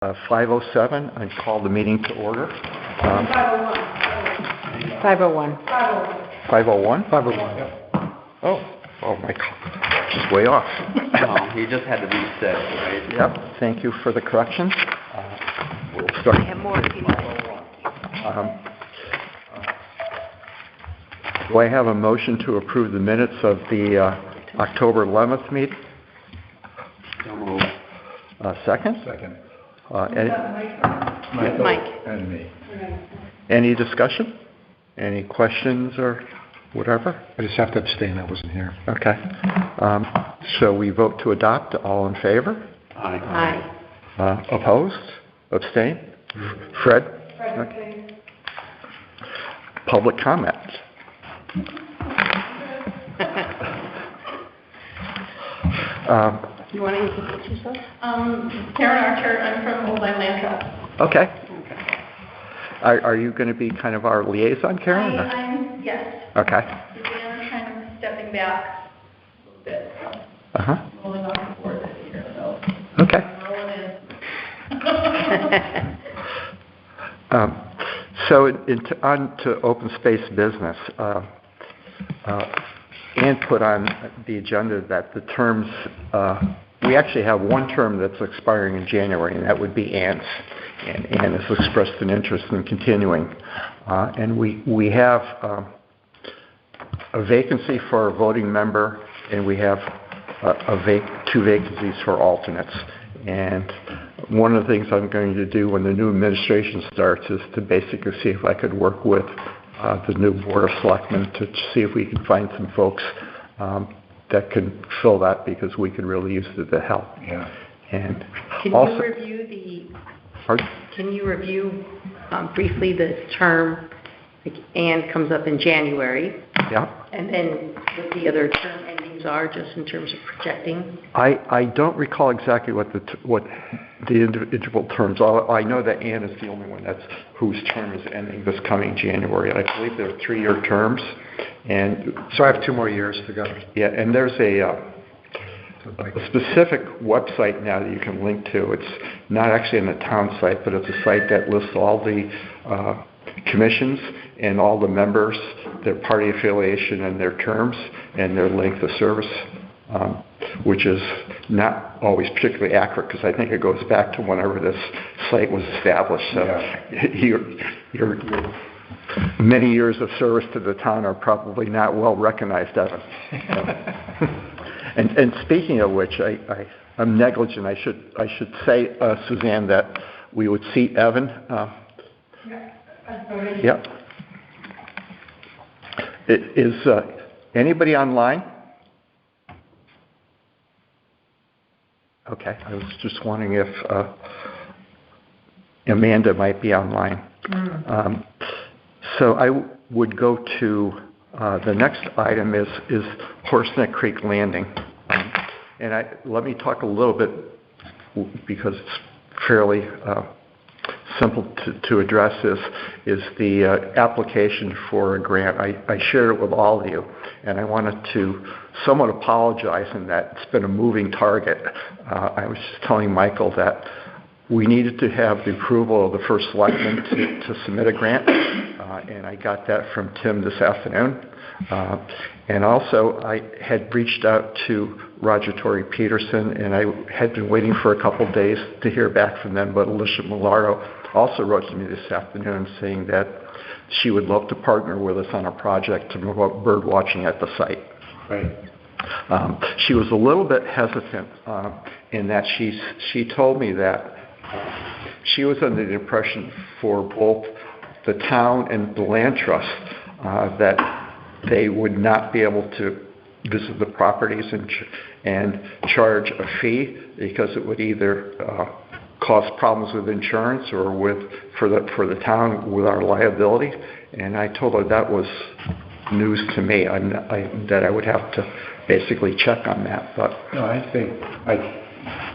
5:07 and call the meeting to order. 501. 5:01? 501, yeah. Oh my God, just way off. No, he just had to reset, right? Yep, thank you for the correction. We'll start. I have more if you need. Do I have a motion to approve the minutes of the October 11th meeting? So moved. Second? Second. Mike. And me. Any discussion? Any questions or whatever? I just have to abstain. I wasn't here. Okay. So we vote to adopt. All in favor? Aye. Aye. Opposed? Abstain? Fred? Okay. Public comments. You want to introduce yourself? Karen Archer, I'm from Old Line Land Trust. Okay. Are you going to be kind of our liaison, Karen? I'm, yes. Okay. Suzanne kind of stepping back a little bit, so Uh-huh. rolling off the board this year, so Okay. I'm rolling in. So on to open space business. Ann put on the agenda that the terms, we actually have one term that's expiring in January, and that would be Ann's. And Ann has expressed an interest in continuing. And we have a vacancy for a voting member, and we have two vacancies for alternates. And one of the things I'm going to do when the new administration starts is to basically see if I could work with the new Board of Selectmen to see if we can find some folks that can fill that, because we could really use the help. Yeah. And Can also, you review the? pardon? Can you review briefly the term? Like Ann comes up in January, Yeah. and then what the other term endings are, just in terms of projecting. I don't recall exactly what the individual terms are. I know that Ann is the only one whose term is ending this coming January. I believe they're 3-year terms, and So I have 2 more years to go. yeah, and there's a specific website now that you can link to. It's not actually on the town site, but it's a site that lists all the commissions and all the members, their party affiliation and their terms and their length of service, which is not always particularly accurate, because I think it goes back to whenever this site was established. So your many years of service to the town are probably not well recognized, Evan. And speaking of which, I'm negligent. I should say, Suzanne, that we would seat Evan. Yep. Is anybody online? Okay, I was just wondering if Amanda might be online. So I would go to the next item is Horseneck Creek Landing. And let me talk a little bit, because it's fairly simple to address this, is the application for a grant. I shared it with all of you, and I wanted to somewhat apologize in that it's been a moving target. I was just telling Michael that we needed to have the approval of the first selectman to submit a grant, and I got that from Tim this afternoon. And also, I had reached out to Roger Torrey Peterson, and I had been waiting for a couple of days to hear back from them, but Alicia Millardo also wrote to me this afternoon saying that she would love to partner with us on a project to promote bird watching at the site. Right. She was a little bit hesitant in that she told me that she was under the impression for both the town and the land trust that they would not be able to visit the properties and charge a fee, because it would either cause problems with insurance or for the town with our liability. And I told her that was news to me, that I would have to basically check on that. But no, I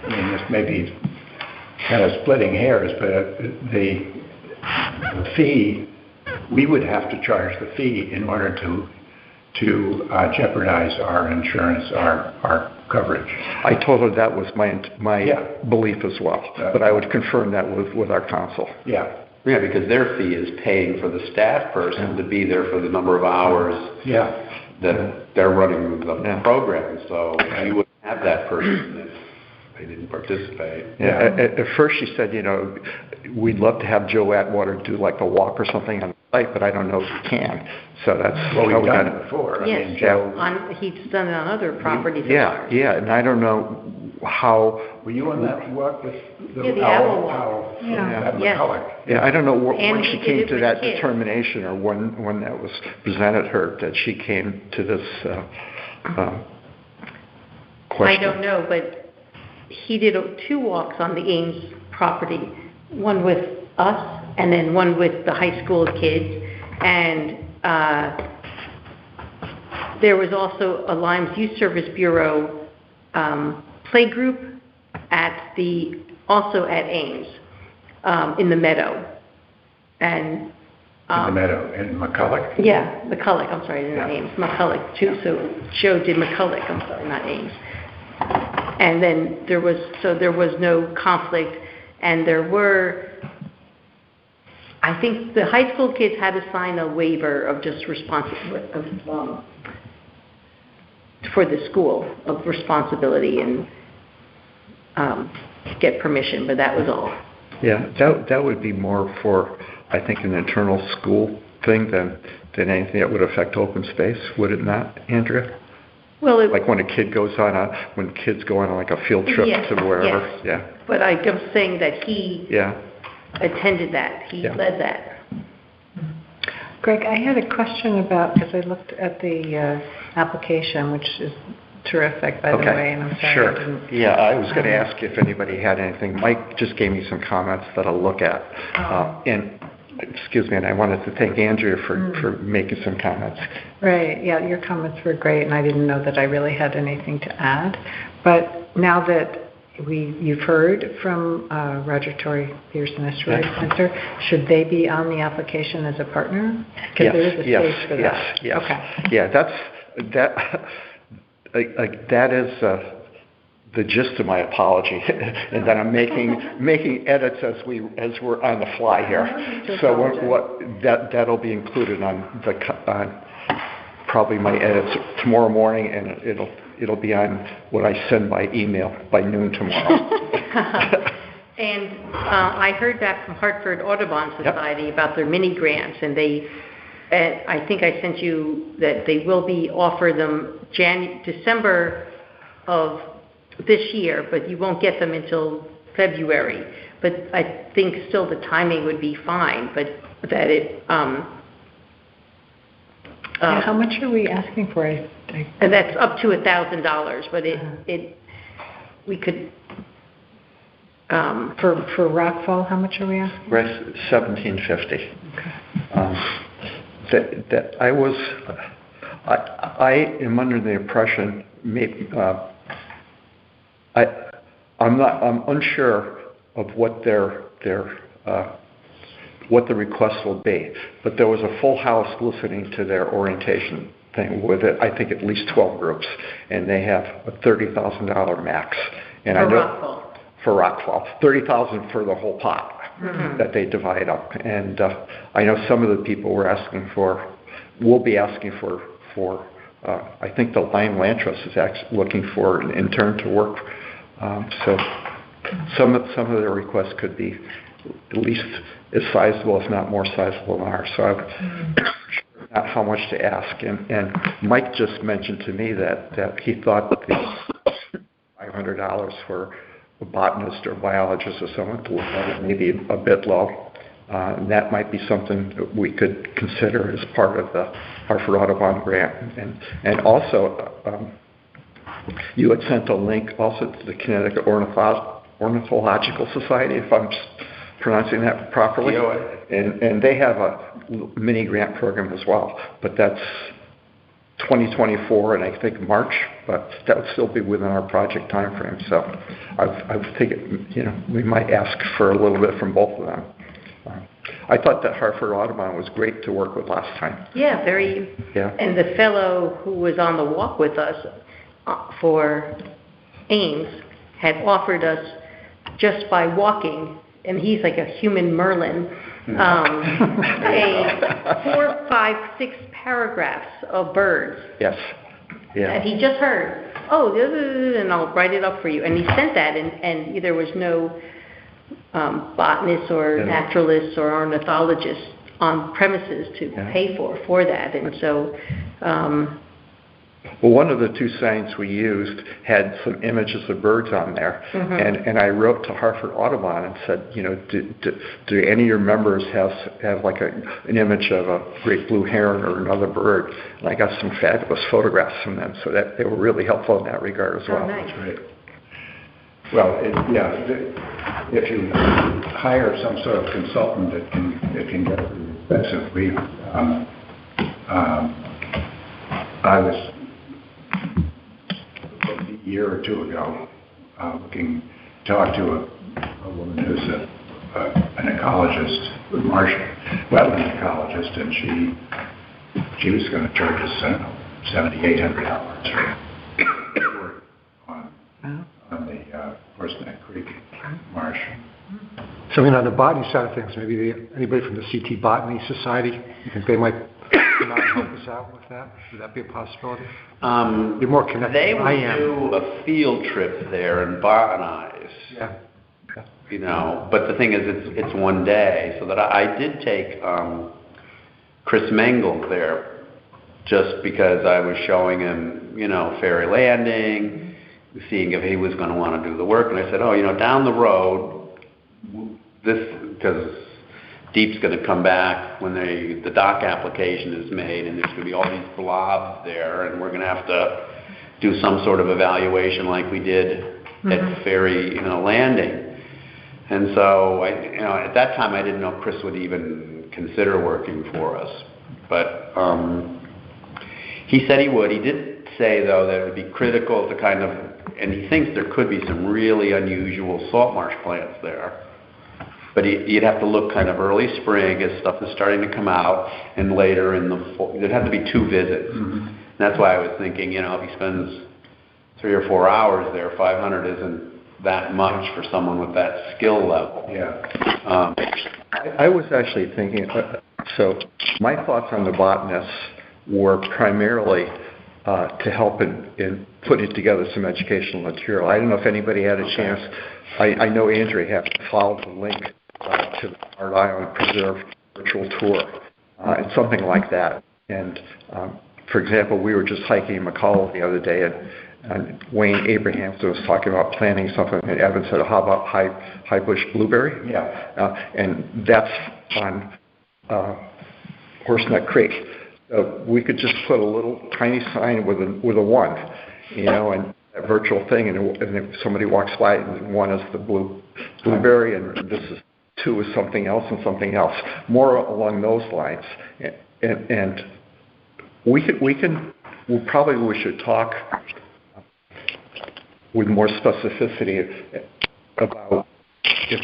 mean, this may be kind of splitting hairs, but the fee, we would have to charge the fee in order to jeopardize our insurance, our coverage. I told her that was my Yeah. belief as well, but I would confirm that with our council. Yeah, Yeah, because their fee is paying for the staff person to be there for the number of hours yeah. that they're running the Yeah. program, so you wouldn't have that person if they didn't participate. Yeah. At first she said, we'd love to have Joe Atwater do like a walk or something on the site, but I don't know if he can. So that's Well, how we've we got done it before. I mean, Yes, Joe, he's done it on other properties of Yeah, ours. yeah, and I don't know how, were you on that walk with Yeah, the owl walk. Owl? Yeah. At Yes. McCulloch? yeah, I don't know And when we she did came it to with that kids. determination or when that was presented her, that she came to this question. I don't know, but he did 2 walks on the Ames property, one with us and then one with the high school kids. And there was also a Lymes Youth Service Bureau play group also at Ames, in the meadow. And In the meadow, in McCulloch? yeah, McCulloch, I'm sorry, not Yeah. Ames, McCulloch too, so Joe did McCulloch, I'm sorry, not Ames. And then there was no conflict, and I think the high school kids had to sign a waiver of just for the school of responsibility and get permission, but that was all. Yeah, that would be more for, I think, an internal school thing than anything that would affect open space, would it not, Andrea? Well, Like when kids go on like a field trip Yes, to wherever, yes. yeah, but I'm saying that he yeah. attended that, he Yeah. led that. Greg, I had a question about, because I looked at the application, which is terrific, by the way, and I'm sorry I Sure. didn't... Yeah, I was going to ask if anybody had anything. Mike just gave me some comments that I'll look at. And, excuse me, and I wanted to thank Andrea for making some comments. Right, yeah, your comments were great, and I didn't know that I really had anything to add. But now that you've heard from Roger Torrey Pearson Estuary Center, should they be on the application as a partner? Because there is a space for that. Yes. Okay. Yeah, that is the gist of my apology, and that I'm making edits as we're on the fly here. So that'll be included on probably my edits tomorrow morning, and it'll be on what I send by email by noon tomorrow. And I heard back from Hartford Audubon Society about their mini grants, and I think I sent you that they will be offer them December of this year, but you won't get them until February. But I think still the timing would be fine, but that it... How much are we asking for? And that's up to $1,000, but we could... For Rockfall, how much are we asking? Right, $1,750. Okay. I am under the impression, I'm unsure of what what the request will be, but there was a full house listening to their orientation thing with it. I think at least 12 groups, and they have a $30,000 max. And For Rockfall. For Rockfall, $30,000 for the whole pot that they divide up. And I know some of the people will be asking for. I think the Lion Land Trust is actually looking for an intern to work. So some of their requests could be at least as sizable, if not more sizable than ours. So I'm not how much to ask. And Mike just mentioned to me that he thought that the $500 for a botanist or biologist or someone to look at it may be a bit low. And that might be something that we could consider as part of the Hartford Audubon grant. And also, you had sent a link also to the Connecticut Ornithological Society, if I'm pronouncing that properly. And they have a mini grant program as well, but that's 2024 and I think March, but that would still be within our project time frame. So I think we might ask for a little bit from both of them. I thought that Hartford Audubon was great to work with last time. Yeah, very. Yeah. And the fellow who was on the walk with us for Ames had offered us, just by walking, and he's like a human Merlin, a 4, 5, 6 paragraphs of birds Yes, that yeah. he just heard. Oh, and I'll write it up for you. And he sent that, and there was no botanists or Yeah. naturalists or ornithologists on premises to Yeah. pay for that. And so, Well, one of the 2 signs we used had some images of birds on there, and I wrote to Hartford Audubon and said, you know, do any of your members have like an image of a great blue heron or another bird? And I got some fabulous photographs from them, so that they were really helpful in that regard as well. oh, nice. Right. Well, if you hire some sort of consultant that can get expensive, I was a year or 2 ago talked to a woman who's an ecologist, wetland ecologist, and she was going to charge us $7,800 on the Horseneck Creek Marsh. So, on the botany side of things, maybe anybody from the CT Botany Society, you think they might come out and help us out with that? Would that be a possibility? You're more connected They than I would am. do a field trip there and botanize. Yeah. You know, but the thing is, it's one day. So that I did take Chris Mangle there, just because I was showing him, you know, Ferry Landing, seeing if he was going to want to do the work, and I said, down the road, because Deep's going to come back when the dock application is made, and there's going to be all these blobs there, and we're going to have to do some sort of evaluation like we did at Ferry, Landing. And so, at that time, I didn't know Chris would even consider working for us. But he said he would. He did say, though, that it would be critical to kind of, and he thinks there could be some really unusual salt marsh plants there. But you'd have to look kind of early spring as stuff is starting to come out, and later in the fall. There'd have to be 2 visits. And that's why I was thinking, if he spends 3 or 4 hours there, 500 isn't that much for someone with that skill level. Yeah. I was actually thinking, so my thoughts on the botanists were primarily to help in putting together some educational material. I don't know if anybody had a chance. I know Andrea had followed the link to the Hard Island Preserve virtual tour and something like that. And for example, we were just hiking McCall the other day, and Wayne Abrahamson was talking about planting something, and Evan said, how about high bush blueberry? Yeah. And that's on Horseneck Creek. We could just put a little tiny sign with a 1, and a virtual thing, and if somebody walks by, and 1 is the blueberry, and this is 2 is something else and something else, more along those lines. And we should talk with more specificity about if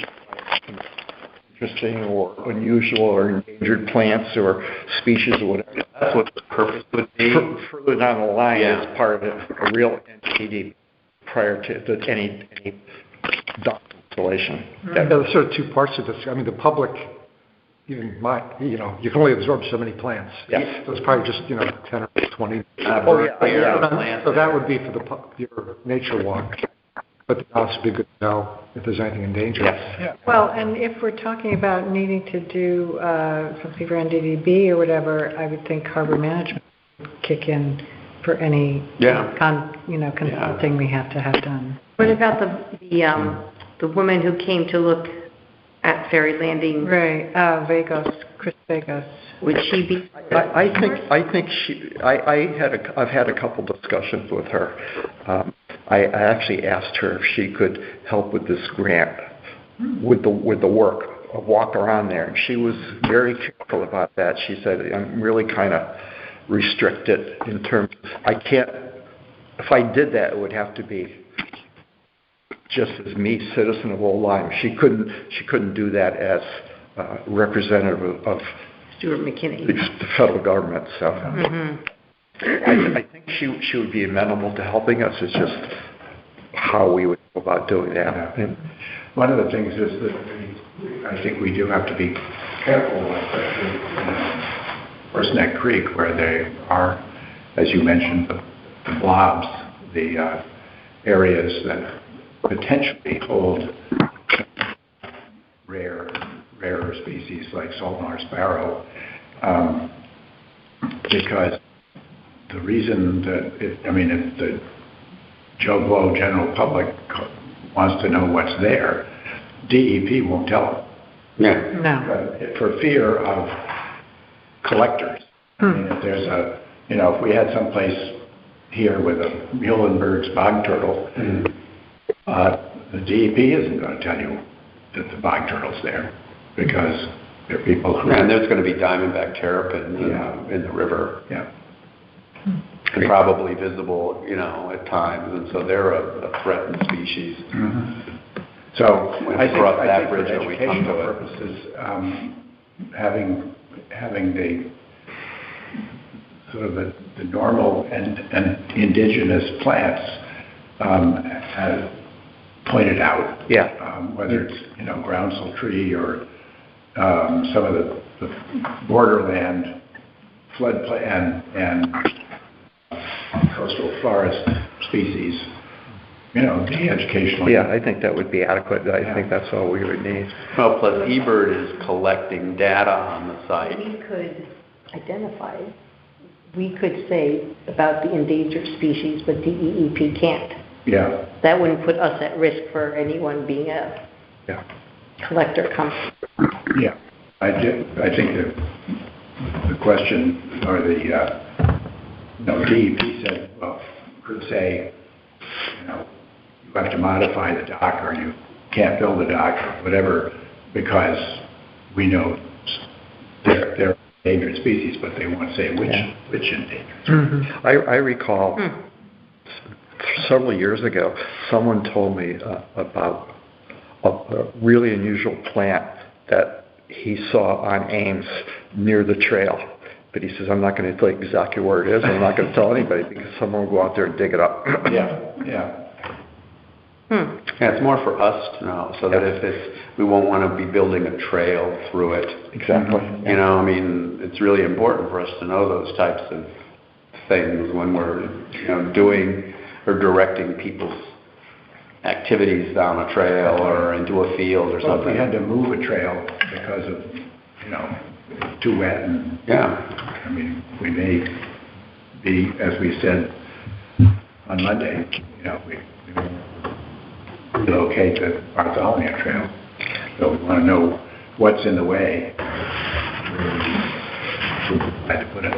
interesting or unusual or endangered plants or species or whatever. That's what the purpose would be. Further down the line, Yeah. as part of a real NPD prior to any dock installation. Yeah, there's sort of 2 parts to this. The public, even you can only absorb so many plants. Yes. So it's probably just, 10 or 20. So that would be for your nature walk. But it'd also be good to know if there's anything endangered. Yes. Yeah. Well, and if we're talking about needing to do something for NDDB or whatever, I would think harbor management would kick in for any consulting we have to have done. What about the woman who came to look at Ferry Landing? Right, Chris Vagos. Would she be? I think I've had a couple discussions with her. I actually asked her if she could help with this grant, with the work, a walk around there, and she was very careful about that. She said, I'm really kind of restricted in terms, I can't, if I did that, it would have to be just as me, citizen of Old Lyme. She couldn't do that as representative of Stuart McKinney. the federal government. So I think she would be amenable to helping us. It's just how we would go about doing that. Yeah. One of the things is that I think we do have to be careful with Horse Neck Creek, where they are, as you mentioned, the blobs, the areas that potentially hold rarer species like Saltmar sparrow, because the reason that if the Joe Blow general public wants to know what's there, DEP won't tell them. Yeah. No. But for fear of collectors. I mean, if there's if we had someplace here with a Muhlenberg's bog turtle, the DEP isn't going to tell you that the bog turtle's there, because there are people who... And there's going to be diamondback terrapin in the river. Yeah. And probably visible, at times, and so they're a threatened species. Mm-hmm. So I think cross that for bridge when we come educational to it. purposes, having the sort of the normal and indigenous plants as pointed out, whether it's groundsel tree or some of the borderland floodplain and coastal forest species, the educational. Yeah, I think that would be adequate. I think that's all we would need. Well, plus eBird is collecting data on the site. We could identify, we could say about the endangered species, but DEEP can't. Yeah. That wouldn't put us at risk for anyone being a collector company. Yeah. I think the question, or the DEP said, could say, you have to modify the dock, or you can't build a dock, or whatever, because we know they're endangered species, but they won't say which endangered species. Mm-hmm. I recall several years ago, someone told me about a really unusual plant that he saw on Ames near the trail. But he says, I'm not going to tell you exactly where it is. I'm not going to tell anybody, because someone will go out there and dig it up. Yeah. Yeah, it's more for us to know, so that if we won't want to be building a trail through it. Exactly. It's really important for us to know those types of things when we're, doing or directing people's activities down a trail or into a field or something. If we had to move a trail because of, too wet and... Yeah. We may be, as we said on Monday, we relocate the Bartholomew Trail. So we want to know what's in the way. I had to put it.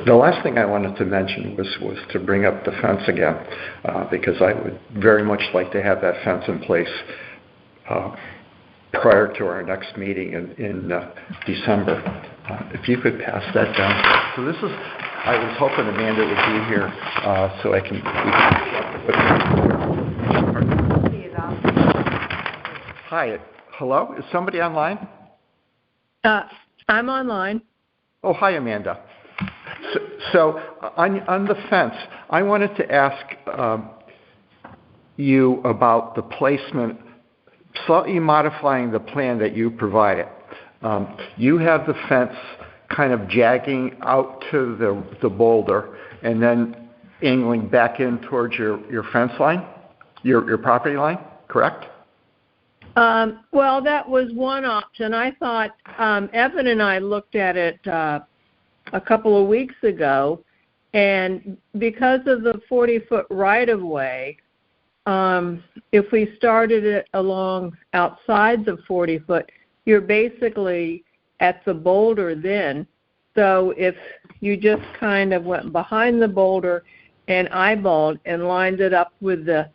The last thing I wanted to mention was to bring up the fence again, because I would very much like to have that fence in place prior to our next meeting in December. If you could pass that down. So this is, I was hoping Amanda would be here so I can... Hi, hello? Is somebody online? I'm online. Oh, hi, Amanda. So on the fence, I wanted to ask you about the placement, slightly modifying the plan that you provided. You have the fence kind of jagging out to the boulder and then angling back in towards your fence line, your property line, correct? Well, that was one option. I thought Evan and I looked at it a couple of weeks ago, and because of the 40-foot right-of-way, if we started it along outside the 40-foot, you're basically at the boulder then. So if you just kind of went behind the boulder and eyeballed and lined it up with the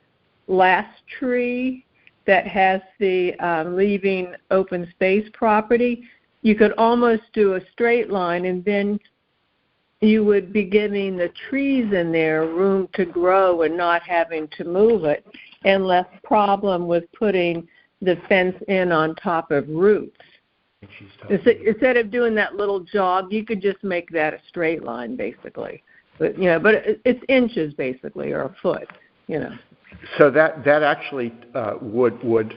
last tree that has the leaving open space property, you could almost do a straight line, and then you would be giving the trees in there room to grow and not having to move it, and less problem with putting the fence in on top of roots. Instead of doing that little jog, you could just make that a straight line, basically. But it's inches, basically, or a foot, So that actually would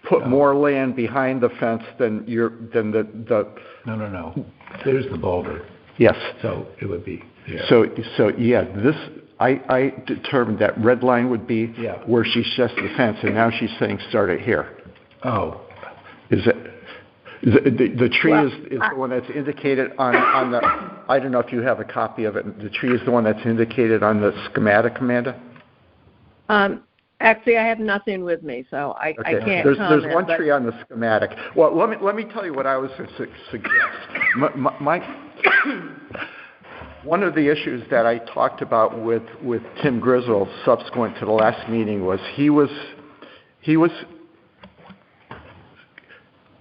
put more land behind the fence than the. No. There's the boulder, Yes. so it would be there. So yeah, I determined that red line would be Yeah. where she sets the fence, and now she's saying start it here. Oh, Is it? The tree is the one that's indicated on the, I don't know if you have a copy of it. The tree is the one that's indicated on the schematic, Amanda? Actually, I have nothing with me, so I can't There's comment. one tree on the schematic. Well, let me tell you what I was going to suggest. One of the issues that I talked about with Tim Grizzle subsequent to the last meeting was he was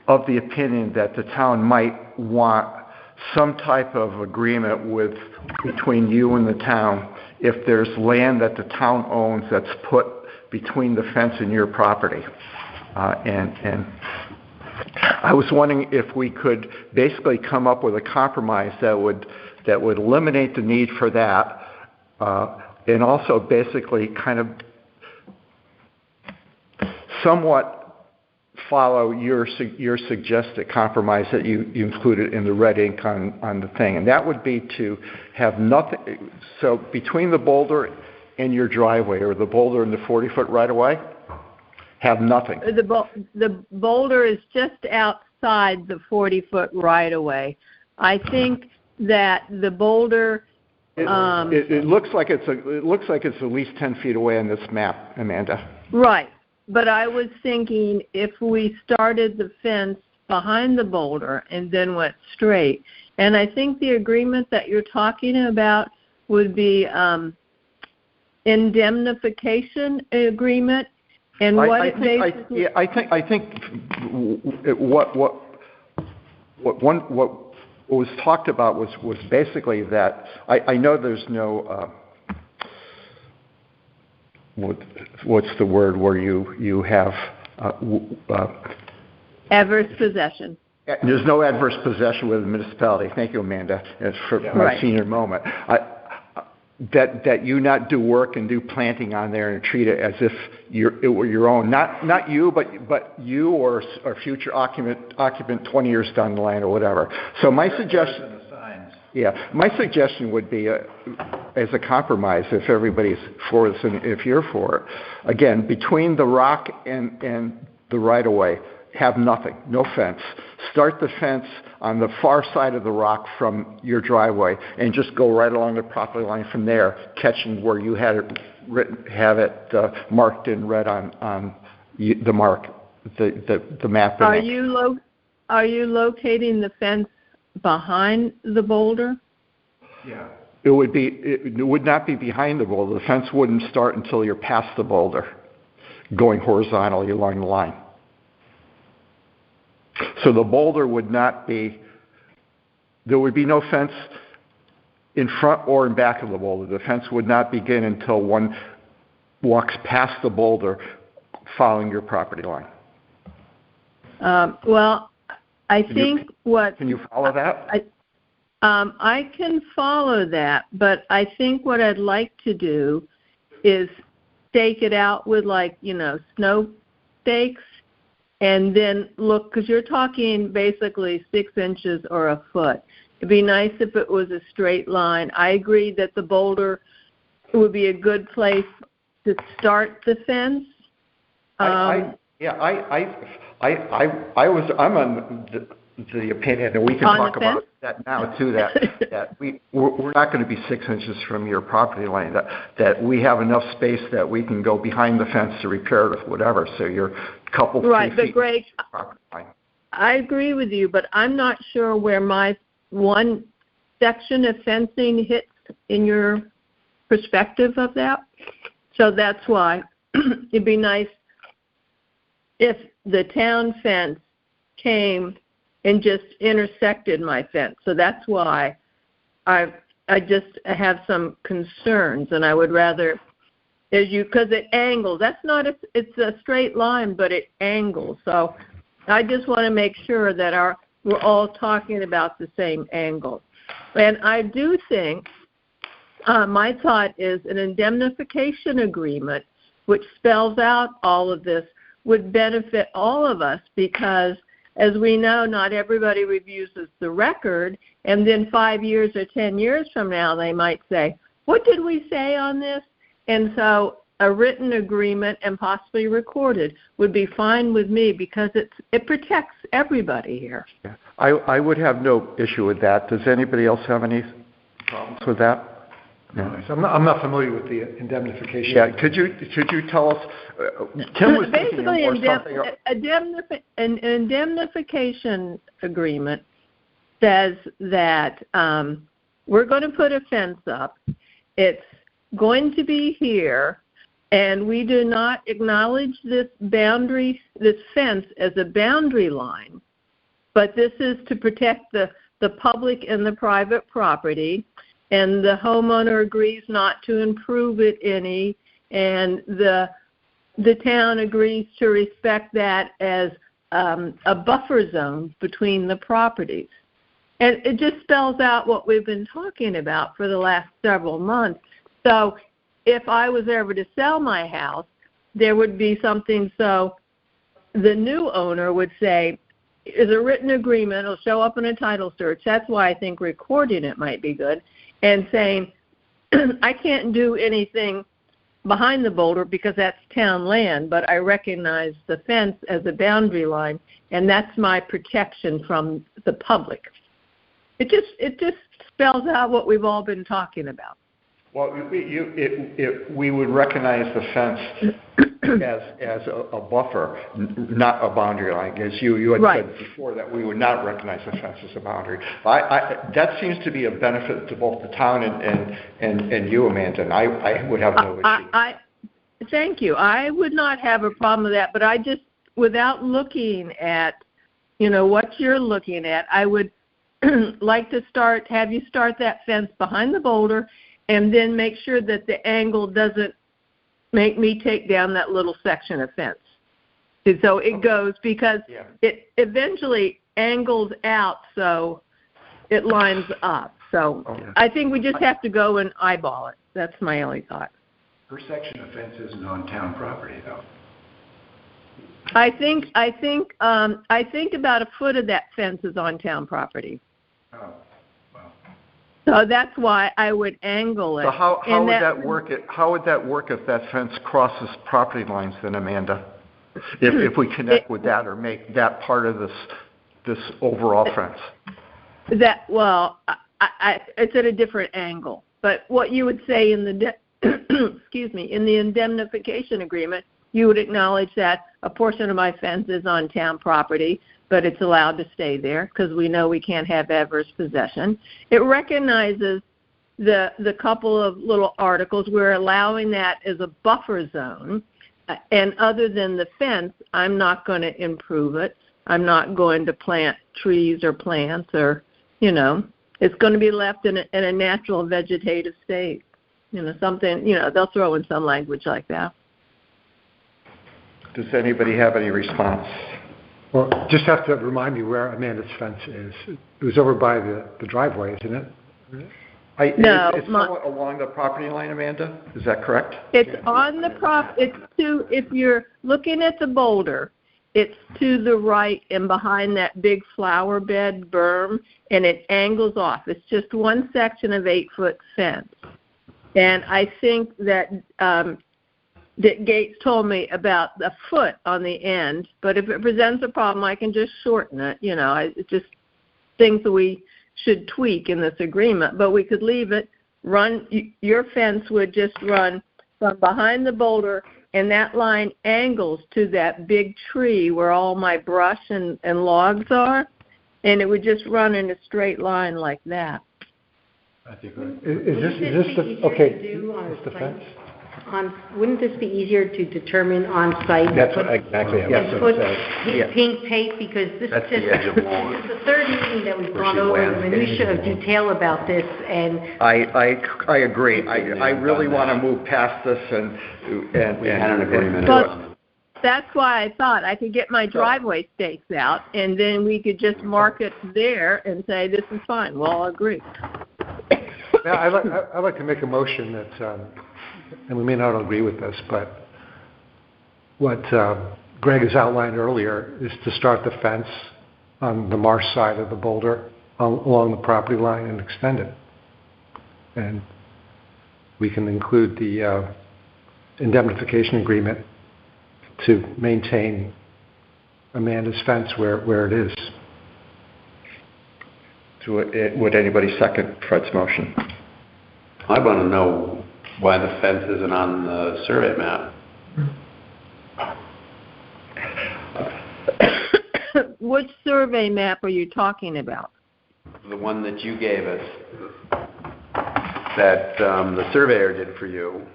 of the opinion that the town might want some type of agreement between you and the town if there's land that the town owns that's put between the fence and your property. And I was wondering if we could basically come up with a compromise that would eliminate the need for that, and also basically kind of somewhat follow your suggested compromise that you included in the red ink on the thing. And that would be to have nothing, so between the boulder and your driveway, or the boulder and the 40-foot right-of-way, have nothing. The boulder is just outside the 40-foot right-of-way. I think that the boulder... It looks like it's at least 10 feet away on this map, Amanda. Right. But I was thinking if we started the fence behind the boulder and then went straight, and I think the agreement that you're talking about would be indemnification agreement, and what it basically... I think what was talked about was basically that I know there's no what's the word where you have adverse possession. There's no adverse possession with the municipality. Thank you, Amanda, for my senior moment. That you not do work and do planting on there and treat it as if it were your own. Not you, but you or a future occupant 20 years down the line or whatever. So my suggestion. My suggestion would be, as a compromise, if everybody's for this and if you're for it, again, between the rock and the right-of-way, have nothing, no fence. Start the fence on the far side of the rock from your driveway and just go right along the property line from there, catching where you had it written, have it marked in red on the mark, the map. Are you locating the fence behind the boulder? yeah. It would not be behind the boulder. The fence wouldn't start until you're past the boulder, going horizontally along the line. So the boulder would not be, there would be no fence in front or in back of the boulder. The fence would not begin until one walks past the boulder following your property line. Well, I think what... Can you follow that? I can follow that, but I think what I'd like to do is stake it out with, snow stakes, and then look, because you're talking basically 6 inches or a foot. It'd be nice if it was a straight line. I agree that the boulder would be a good place to start the fence. I'm on the opinion, and we can talk about that now too, that we're not going to be 6 inches from your property line, that we have enough space that we can go behind the fence to repair it with whatever, so you're a couple feet but Greg, from the property line. I agree with you, but I'm not sure where my one section of fencing hits in your perspective of that. So that's why it'd be nice if the town fence came and just intersected my fence. So that's why I just have some concerns, and I would rather, because it angles. That's not it's a straight line, but it angles. So I just want to make sure that we're all talking about the same angle. And I do think my thought is an indemnification agreement which spells out all of this, would benefit all of us because, as we know, not everybody reviews the record, and then 5 years or 10 years from now, they might say, what did we say on this? And so a written agreement and possibly recorded would be fine with me because it protects everybody here. Yeah. I would have no issue with that. Does anybody else have any problems with that? No. So I'm not familiar with the indemnification. Yeah, could you tell us, Tim was thinking Basically, of something. an indemnification agreement says that we're going to put a fence up. It's going to be here, and we do not acknowledge this fence as a boundary line, but this is to protect the public and the private property, and the homeowner agrees not to improve it any, and the town agrees to respect that as a buffer zone between the properties. And it just spells out what we've been talking about for the last several months. So if I was ever to sell my house, there would be something so the new owner would say, is a written agreement, it'll show up in a title search. That's why I think recording it might be good. And saying, I can't do anything behind the boulder because that's town land, but I recognize the fence as a boundary line, and that's my protection from the public. It just spells out what we've all been talking about. Well, we would recognize the fence as a buffer, not a boundary line. As you had right. said before, that we would not recognize the fence as a boundary. That seems to be a benefit to both the town and you, Amanda, and I would have no issue. Thank you. I would not have a problem with that, but I just, without looking at, what you're looking at, I would like to have you start that fence behind the boulder and then make sure that the angle doesn't make me take down that little section of fence. And so it goes, because it eventually angles out so it lines up. So I think we just have to go and eyeball it. That's my only thought. Her section of fence isn't on town property, though. I think about a foot of that fence is on town property. Oh, well. So that's why I would angle it. So how would that work? How would that work if that fence crosses property lines, then, Amanda? If we connect with that or make that part of this overall fence? It's at a different angle. But what you would say in the in the indemnification agreement, you would acknowledge that a portion of my fence is on town property, but it's allowed to stay there because we know we can't have adverse possession. It recognizes the couple of little articles. We're allowing that as a buffer zone, and other than the fence, I'm not going to improve it. I'm not going to plant trees or plants or, it's going to be left in a natural vegetative state. Something, they'll throw in some language like that. Does anybody have any response? Well, just have to remind me where Amanda's fence is. It was over by the driveway, isn't it? No. It's somewhat along the property line, Amanda? Is that correct? It's on the if you're looking at the boulder, it's to the right and behind that big flower bed berm, and it angles off. It's just one section of 8-foot fence. And I think that Gates told me about a foot on the end, but if it presents a problem, I can just shorten it. It's just things that we should tweak in this agreement, but we could leave it, your fence would just run from behind the boulder, and that line angles to that big tree where all my brush and logs are, and it would just run in a straight line like that. I think is this the fence? Wouldn't this be easier to determine on site? That's what exactly I was going to say. Pink tape, because this That's the edge of wall. This is the third meeting that we've Where gone she over the landscaped. minutia of detail about this, and I agree. I really want to move past this and We had an agreement. That's why I thought I could get my driveway stakes out, and then we could just mark it there and say, this is fine. Well, I'll agree. I'd like to make a motion that, and we may not agree with this, but what Greg has outlined earlier is to start the fence on the marsh side of the boulder along the property line and extend it. And we can include the indemnification agreement to maintain Amanda's fence where it is. Would anybody second Fred's motion? I want to know why the fence isn't on the survey map. Which survey map are you talking about? The one that you gave us, that the surveyor did for you.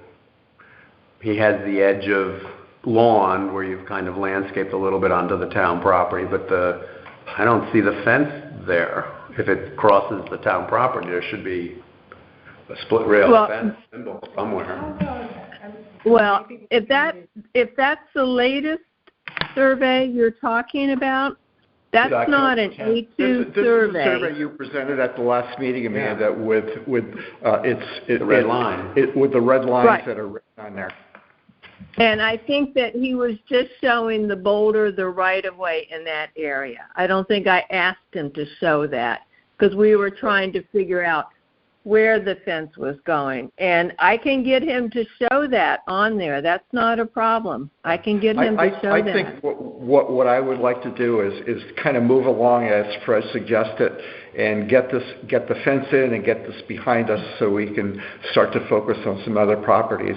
He has the edge of lawn where you've kind of landscaped a little bit onto the town property, but I don't see the fence there. If it crosses the town property, there should be a split rail fence symbol somewhere. Well, if that's the latest survey you're talking about, that's not an A2 survey. This is the survey you presented at the last meeting, Amanda, with the red line. With the red lines Right. that are written on there. And I think that he was just showing the boulder, the right-of-way in that area. I don't think I asked him to show that because we were trying to figure out where the fence was going. And I can get him to show that on there. That's not a problem. I can get him to show that. I think what I would like to do is kind of move along as Fred suggested and get the fence in and get this behind us so we can start to focus on some other properties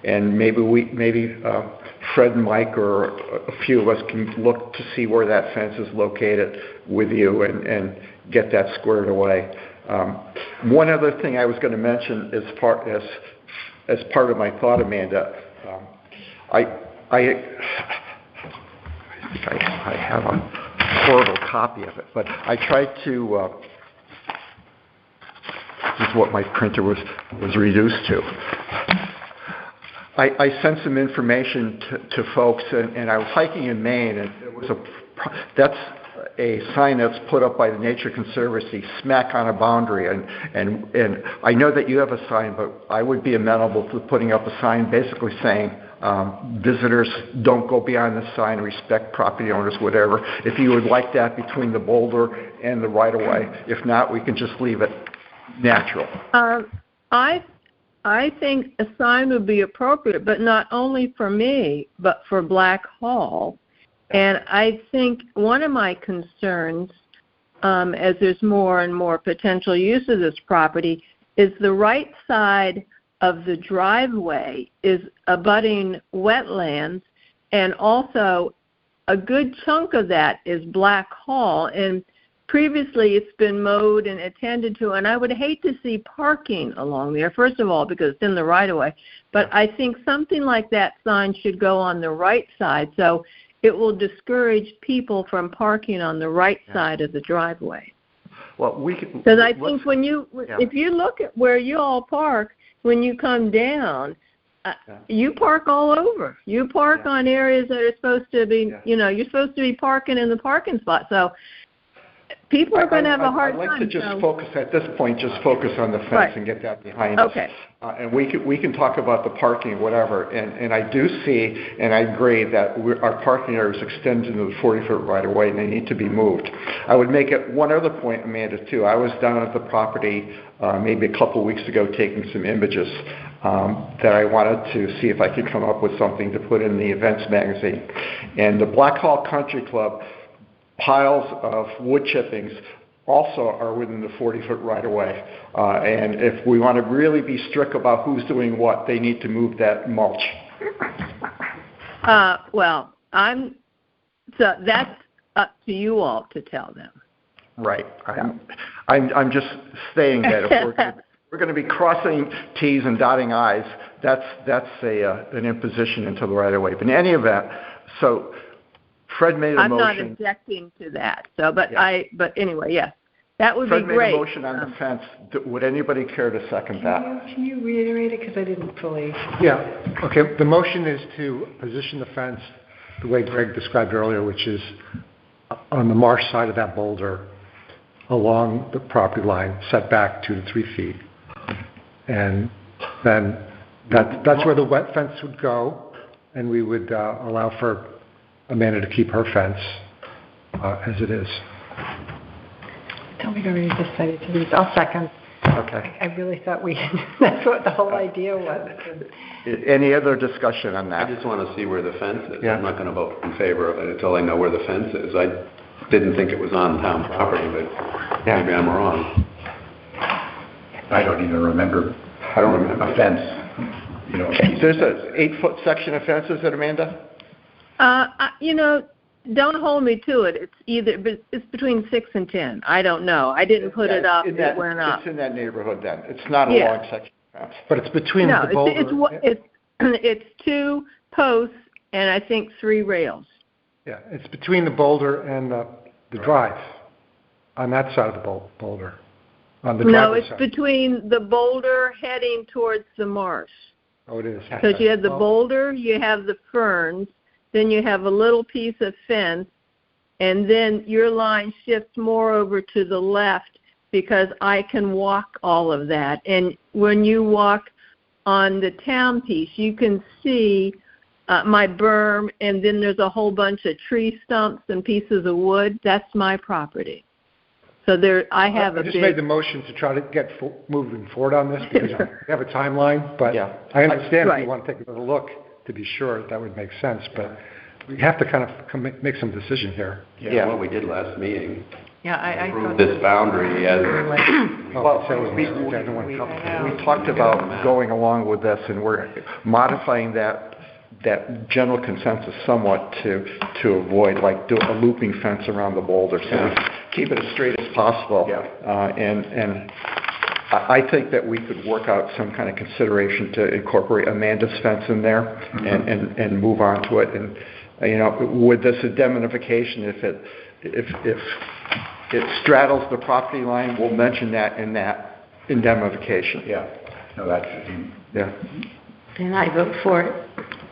and maybe Fred and Mike or a few of us can look to see where that fence is located with you and get that squared away. One other thing I was going to mention as part of my thought, Amanda, I have a horrible copy of it, but I tried to. This is what my printer was reduced to. I sent some information to folks, and I was hiking in Maine, and it was that's a sign that's put up by the Nature Conservancy, smack on a boundary, and I know that you have a sign, but I would be amenable to putting up a sign basically saying, visitors don't go beyond the sign, respect property owners, whatever. If you would like that between the boulder and the right-of-way. If not, we can just leave it natural. I think a sign would be appropriate, but not only for me, but for Black Hall. And I think one of my concerns, as there's more and more potential use of this property, is the right side of the driveway is abutting wetlands, and also a good chunk of that is Black Hall. And previously it's been mowed and attended to, and I would hate to see parking along there, first of all, because it's in the right-of-way. But I think something like that sign should go on the right side, so it will discourage people from parking on the right side of the driveway. Well, because I think if you look at where you all park, when you come down, you park all over. You park on areas that are supposed to be, you're supposed to be parking in the parking spot. So people are going to have a hard time. I'd like to just focus at this point, on the fence and get that behind us. Okay. And we can talk about the parking, whatever. And I do see, and I agree that our parking areas extend into the 40-foot right-of-way, and they need to be moved. I would make it one other point, Amanda, too. I was down at the property maybe a couple weeks ago taking some images that I wanted to see if I could come up with something to put in the events magazine. And the Black Hall Country Club piles of wood chippings also are within the 40-foot right-of-way. And if we want to really be strict about who's doing what, they need to move that mulch. So that's up to you all to tell them. Right. I'm just saying that if we're going to be crossing T's and dotting I's, that's an imposition into the right-of-way. But in any event, so Fred made a motion. I'm not objecting to that. So, but anyway, yes, that would be great. Fred made a motion on the fence. Would anybody care to second that? Can you reiterate it, because I didn't fully. Yeah. Okay. The motion is to position the fence the way Greg described earlier, which is on the marsh side of that boulder, along the property line, set back 2 to 3 feet, and then that's where the wet fence would go. and we would allow for Amanda to keep her fence as it is. Tell me to read this side to these. I'll second. Okay. I really thought that's what the whole idea was. Any other discussion on I that? just want to see where the fence is. Yeah. I'm not going to vote in favor of it until I know where the fence is. I didn't think it was on town property, but Yeah. maybe I'm wrong. I don't even remember. I don't remember. A fence, you know. There's an 8-foot section of fence, is it, Amanda? Don't hold me to it. It's between 6 and 10. I don't know. I didn't put it up. It went up. It's in that neighborhood then. It's not a Yeah. long section of fence. But it's between No, the boulder. it's 2 posts and I think 3 rails. Yeah, it's between the boulder and the drive, on that side of the boulder, on the No, driveway it's side. between the boulder heading towards the marsh. Oh, it is. Because you have the Oh, boulder, you have the ferns, then you have a little piece of fence, and then your line shifts more over to the left because I can walk all of that. And when you walk on the town piece, you can see my berm, and then there's a whole bunch of tree stumps and pieces of wood. That's my property. So I have a I just big... made the motion to try to get moving forward on this because we have a timeline, but Yeah. I understand if Right. you want to take another look to be sure that would make sense, but we have to kind of make some decision here. Yeah, what we did last meeting. Yeah, I Approve thought this boundary as Well, so we talked about going along with this, and we're modifying that general consensus somewhat to avoid, like, do a looping fence around the boulder, so we keep it as straight as possible. Yeah. And I think that we could work out some kind of consideration to incorporate Amanda's fence in there and move on to it. And, with this indemnification, if it straddles the property line, we'll mention that in that indemnification. Yeah, no, that's, Yeah. Then I vote for it.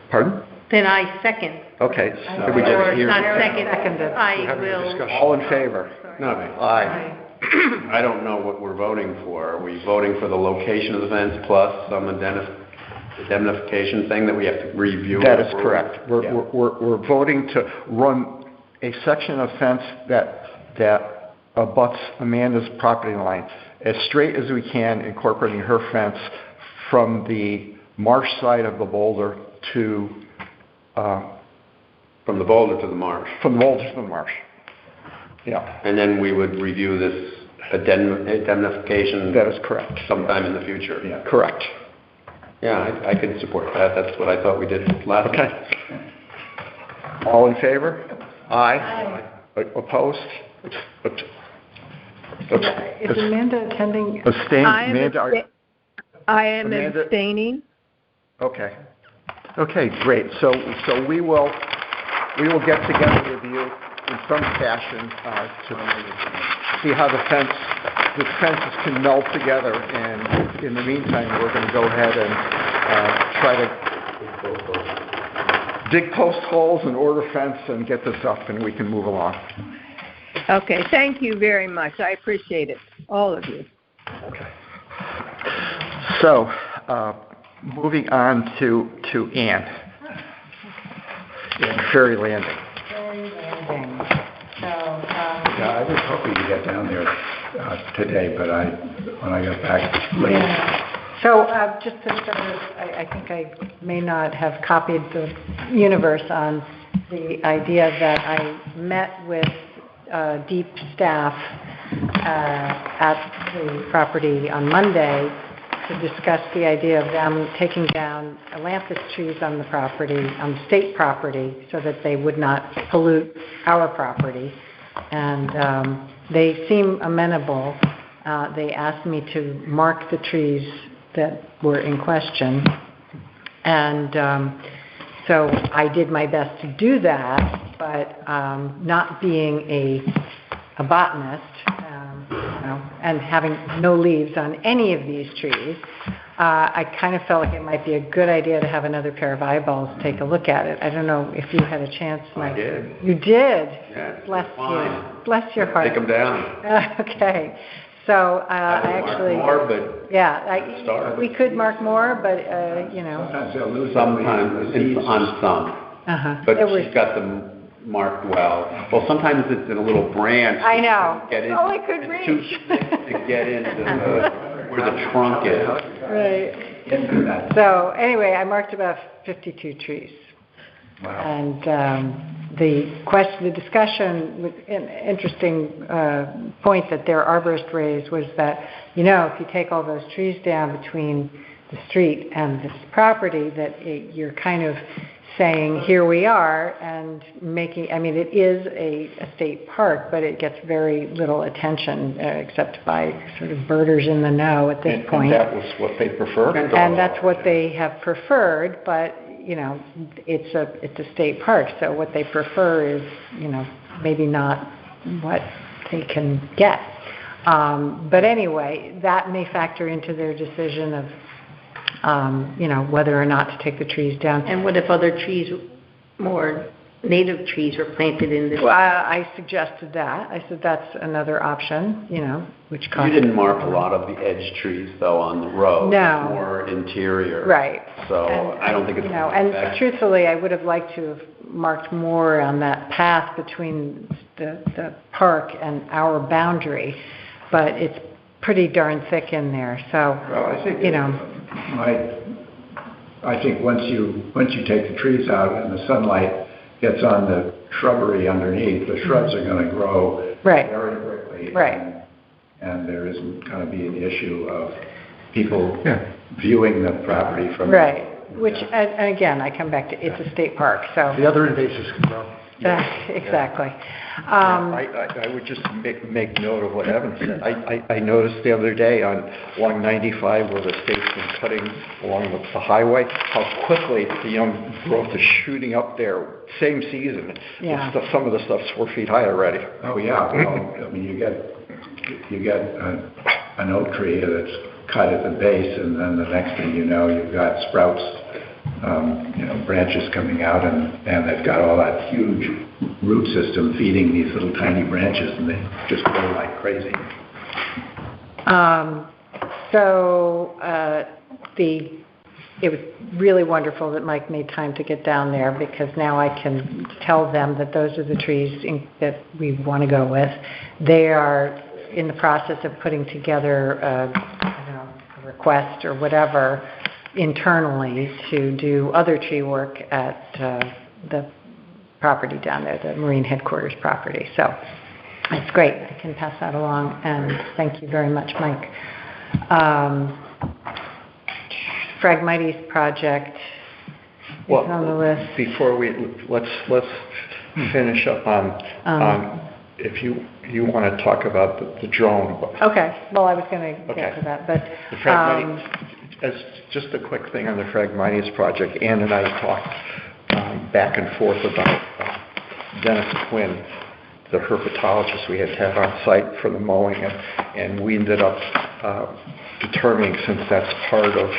Pardon? Then I second. Okay. Or we just hear- not second, Seconded. I having a will. discussion. All in favor? No, Aye. I don't know what we're voting for. Are we voting for the location of the fence plus some indemnification thing that we have to review? That is correct. Yeah. We're voting to run a section of fence that abuts Amanda's property line as straight as we can, incorporating her fence from the marsh side of the boulder to, From the boulder to the marsh. from the boulder to the marsh. Yeah, And then we would review this indemnification that is correct. sometime in the future. yeah. Correct. Yeah, I could support that. That's what I thought we did last Okay. All in favor? Aye. Opposed? is Amanda attending? Abstain? I am Amanda, I am Amanda- abstaining. Okay. Okay, great. So we will get together with you in some fashion to see how the fences can meld together. And in the meantime, we're going to go ahead and try to dig post holes and order fence and get this up, and we can move along. Okay, thank you very much. I appreciate it, all of you. Okay. So, moving on to Ann in Ferry Landing. Yeah, I was hoping to get down there today, but when I got back late. Yeah. So just to sort of, I think I may not have copied the universe on the idea that I met with Deep staff at the property on Monday to discuss the idea of them taking down ailanthus trees on the property, on the state property, so that they would not pollute our property. And they seem amenable. They asked me to mark the trees that were in question. And so I did my best to do that, but not being a botanist, and having no leaves on any of these trees, I kind of felt like it might be a good idea to have another pair of eyeballs take a look at it. I don't know if you had a chance, Mike. I did. You did? Yeah, Bless fine. you. Bless your heart. Take them down. Okay. So, I I would mark actually, more, but yeah, Start. we could mark more, but, you know, Sometimes they'll lose. sometimes, on some. uh-huh. But It was- she's got them marked well. Well, sometimes it's in a little branch. I know. Get in- Oh, I could it's too reach. thick to get into where the trunk is. Right. So, anyway, I marked about 52 trees. Wow. And the discussion, an interesting point that their arborist raised was that, you know, if you take all those trees down between the street and this property, that you're kind of saying, here we are, and making, I mean, it is a state park, but it gets very little attention except by sort of birders in the know at this point. And that was what they prefer? And that's what they have preferred, but, you know, it's a state park, so what they prefer is, you know, maybe not what they can get. But anyway, that may factor into their decision of, you know, whether or not to take the trees down. And what if other trees, more native trees were planted in this? Well, I suggested that. I said that's another option, you know, which costs. You didn't mark a lot of the edge trees, though, on the road. No. It's more interior. Right. So And, I don't think it's you know, gonna and affect- truthfully, I would have liked to have marked more on that path between the park and our boundary, but it's pretty darn thick in there, so, Well, I think, you know. I think once you take the trees out and the sunlight gets on the shrubbery underneath, the shrubs are gonna grow Right. very quickly. Right. And there isn't gonna be an issue of people viewing the property from. Right, which, and again, I come back to, it's a state park, so. The other invasives can grow. Exactly. I would just make note of what Evan said. I noticed the other day along 95 where the state's been cutting along the highway, how quickly the young growth is shooting up there, same season. Yeah. Some of the stuff's 4 feet high already. Oh, yeah, well, I mean, you get an oak tree that's cut at the base, and then the next thing you know, you've got sprouts, you know, branches coming out, and they've got all that huge root system feeding these little tiny branches, and they just grow like crazy. It was really wonderful that Mike made time to get down there, because now I can tell them that those are the trees that we want to go with. They are in the process of putting together a request or whatever internally to do other tree work at the property down there, the Marine Headquarters property. So it's great. I can pass that along, and thank you very much, Mike. Phragmites project is on the list. Before let's finish up on if you want to talk about the drone. Okay. Well, I was going to get to that, but the Phragmites, as just a quick thing on the Phragmites project, Ann and I talked back and forth about Dennis Quinn, the herpetologist we had to have on site for the mowing, and we ended up determining, since that's part of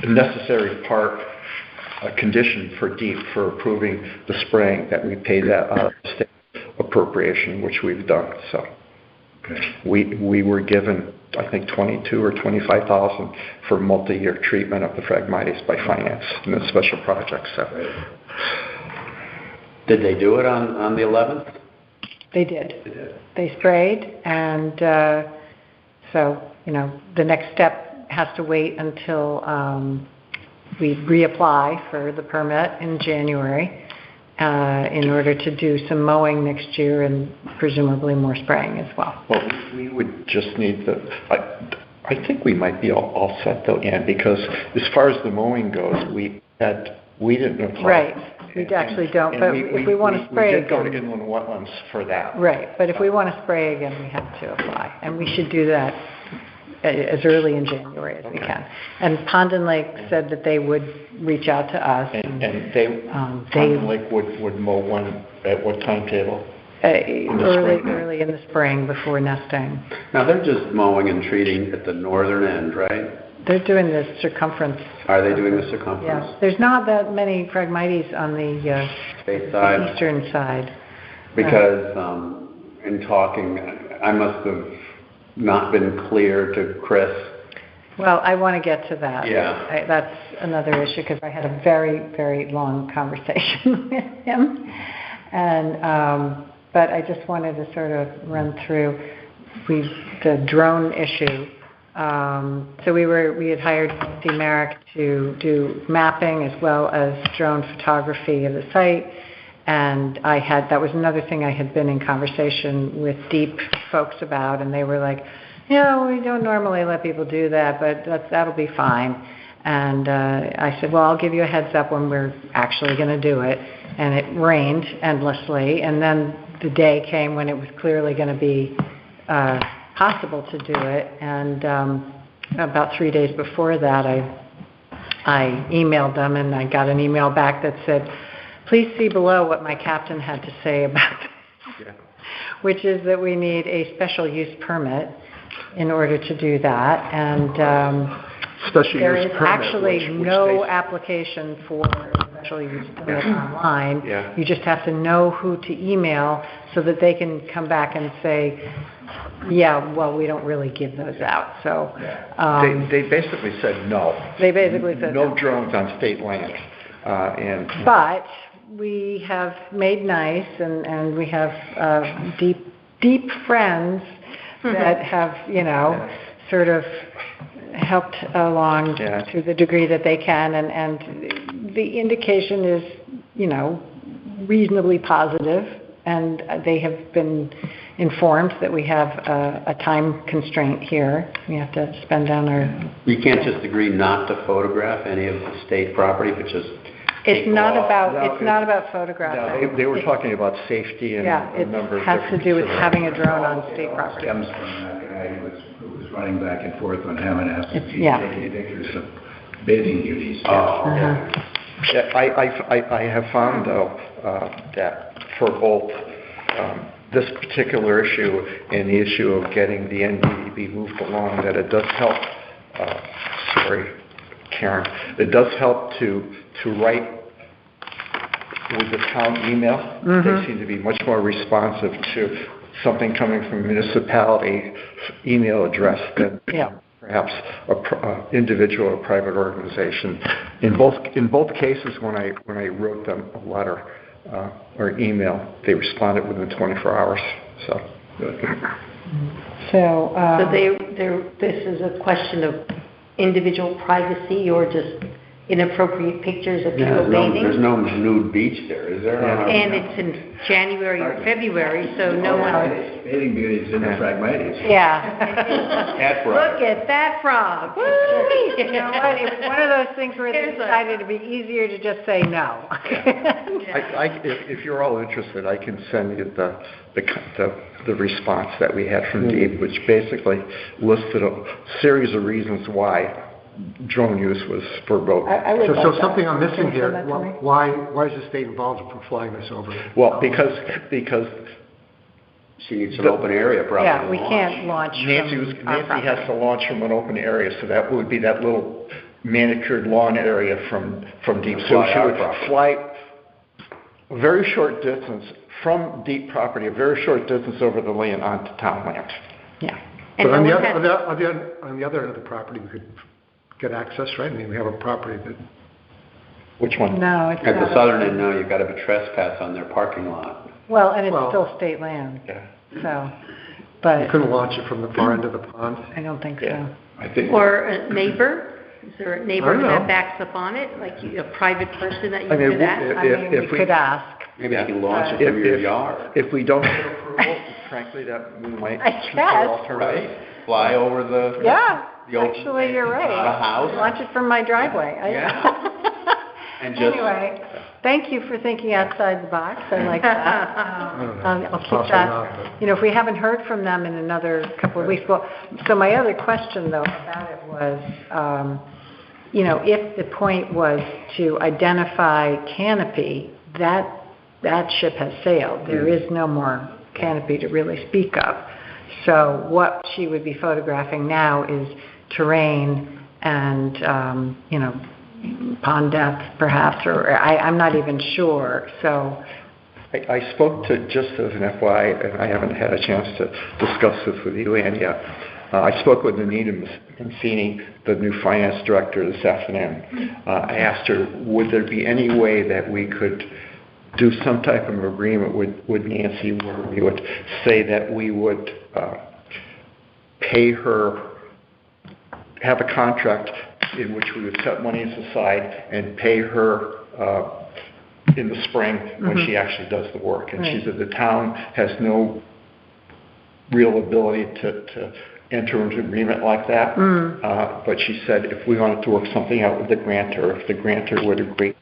a necessary part, a condition for DEEP for approving the spraying, that we pay that out of the state appropriation, which we've done. So we were given, I think, $22,000 or $25,000 for multi-year treatment of the Phragmites by finance in a special project. So Did they do it on the 11th? they did. They sprayed, and so, you know, the next step has to wait until we reapply for the permit in January in order to do some mowing next year and presumably more spraying as well. Well, we would just need I think we might be all set though, Ann, because as far as the mowing goes, we didn't apply. Right. We actually don't, but if we want to spray we did go to again. inland wetlands for that. Right, but if we want to spray again, we have to apply, and we should do that as early in January as we can. And Pond and Lake said that they would reach out to us. And Pond and Lake would mow one at what timetable? Early in the spring before nesting. Now, they're just mowing and treating at the northern end, right? They're doing the circumference. Are they doing the circumference? Yeah, there's not that many Phragmites on the State side? eastern side. Because in talking, I must have not been clear to Chris. Well, I want to get to that. Yeah. That's another issue because I had a very, very long conversation with him. And, but I just wanted to sort of run through the drone issue. So we had hired Nancy Merrick to do mapping as well as drone photography of the site. And that was another thing I had been in conversation with Deep folks about, and they were like, yeah, we don't normally let people do that, but that'll be fine. And I said, well, I'll give you a heads up when we're actually going to do it. And it rained endlessly, and then the day came when it was clearly going to be possible to do it. And about 3 days before that, I emailed them, and I got an email back that said, please see below what my captain had to say about this, which is that we need a special use permit in order to do that. And there is actually no application for a special use permit online. Yeah. You just have to know who to email so that they can come back and say, yeah, well, we don't really give those out. So They basically said no. They basically said no drones on state land. But we have made nice, and we have deep friends that have, sort of helped along to the degree that they can, and the indication is, reasonably positive, and they have been informed that we have a time constraint here. We have to spend down our... You can't just agree not to photograph any of the state property, but just... It's not about photographing. No, they were talking about safety and a number of it has to different do with considerations. having a drone on state property. Stems from that guy who was running back and forth on Hammond Avenue, taking pictures of bathing beauties. Yeah, I have found, though, that for both this particular issue and the issue of getting the NDDB moved along, that it does help, sorry, Karen, it does help to write with the town email. They seem to be much more responsive to something coming from a municipality email address than perhaps an individual or private organization. In both cases, when I wrote them a letter or email, they responded within 24 hours. So this is a question of individual privacy or just inappropriate pictures of people bathing? There's no nude beach there, is there? And it's in January or February, so no one... Bathing beauties in the Phragmites. Yeah. Cat frog. Look at that frog. You know what? It was one of those things where they decided it'd be easier to just say no. If you're all interested, I can send you the response that we had from Deep, which basically listed a series of reasons why drone use was verboten. So something I'm missing here, why is the state involved in flying this over? Well, because she needs an open area probably. Yeah, we can't launch Nancy has to launch from an open area, so that would be that little manicured lawn area from Deep. So she would fly a very short distance from Deep property, a very short distance over the land onto town land. Yeah. But on the other end of the property, we could get access, right? I mean, we have a property that... Which one? No, it's At not. the southern end, no, you've got to have a trespass on their parking lot. Well, and it's still state land. Yeah. So, but... You couldn't launch it from the far end of the pond? I don't think Yeah. so. I think. Or a neighbor? Is there a neighbor I don't know. that backs up on it, like a private person that you I mean, could ask? I mean, we could ask. Maybe you can launch it from your yard. If we don't get approval, frankly, that we might I consider guess. alternative. Fly over the... Yeah, The old- actually, you're right. The house. Launch it from my driveway. And just... Anyway, thank you for thinking outside the box. I like that. I'll keep Possibly that. not, You know, if we haven't heard from them in another couple of weeks, well, so my other question though about it was, you know, if the point was to identify canopy, that ship has sailed. There is no more canopy to really speak of. So what she would be photographing now is terrain and, you know, pond depth perhaps, or I'm not even sure. So I spoke to, just as an FYI, and I haven't had a chance to discuss this with you, Ann, yet. I spoke with Anita Mancini, the new finance director, this afternoon. I asked her, would there be any way that we could do some type of agreement with Nancy where we would say that we would pay her, have a contract in which we would set monies aside and pay her in the spring when she actually does the work. And she said the town has no real ability to enter into an agreement like that. But she said if we wanted to work something out with the grantor, if the grantor would agree,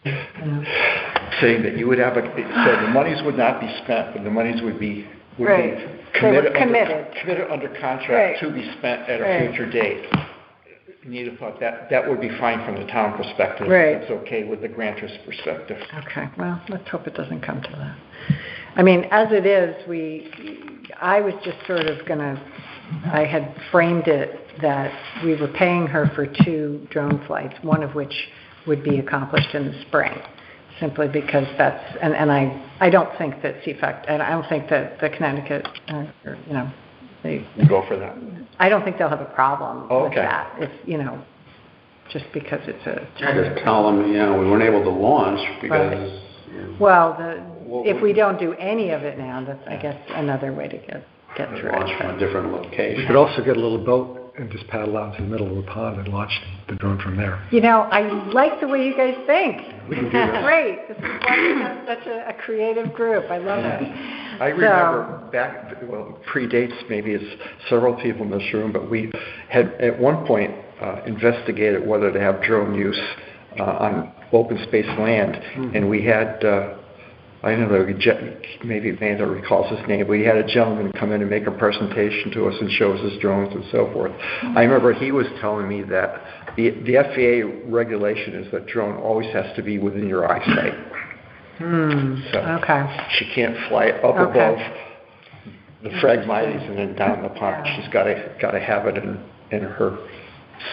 saying that you would have so the monies would not be spent, but the monies would be committed under contract to be spent at a future date. Anita thought that would be fine from the town perspective. That's okay with the grantor's perspective. Okay, well, let's hope it doesn't come to that. I mean, as it is, I was just sort of I had framed it that we were paying her for 2 drone flights, one of which would be accomplished in the spring, simply because that's, and I don't think that CFAC, and I don't think that the Connecticut, they go for that. I don't think they'll have a problem with that. If, just because it's a... Just tell them, we weren't able to launch because... Well, if we don't do any of it now, that's, I guess, another way to get through launch it. from a different location. We could also get a little boat and just paddle out to the middle of the pond and launch the drone from there. I like the way you guys think. We can do that. Great. This is why we have such a creative group. I love it. I remember back, predates maybe it's several people in this room, but we had at one point investigated whether to have drone use on open space land, and we had, I don't know, maybe Vanda recalls his name, but we had a gentleman come in and make a presentation to us and show us his drones and so forth. I remember he was telling me that the FAA regulation is that drone always has to be within your eyesight. So she can't fly up above the Phragmites and then down the pond. She's got to have it in her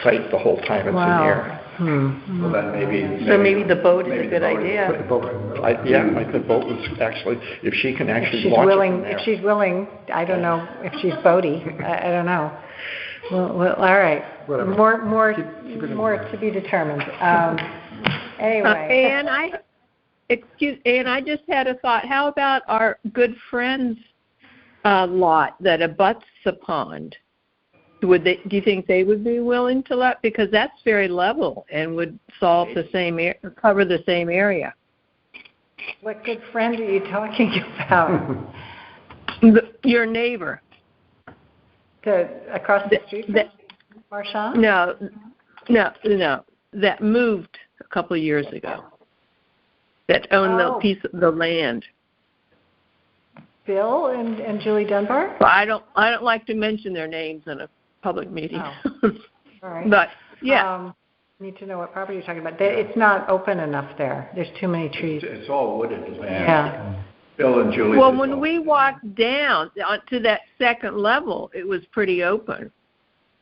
sight the whole time it's in the air. Well, then maybe the boat is a good idea. I think the boat was actually, if she can actually launch it from there. If she's willing, I don't know if she's boaty. I don't know. Well, all right. Whatever. More to be determined. Anyway. Ann, I just had a thought. How about our good friends lot that abuts the pond? Do you think they would be willing to let? Because that's very level and would solve cover the same area. What good friend are you talking about? Your neighbor. Across the street from Marchand? No. That moved a couple of years ago. That owned the piece of the land. Bill and Julie Dunbar? Well, I don't like to mention their names in a public meeting. Oh. All right. But yeah. Need to know what property you're talking about. It's not open enough there. There's too many trees. It's all wooded land. Yeah. Bill and Julie. Well, when we walked down to that second level, it was pretty open.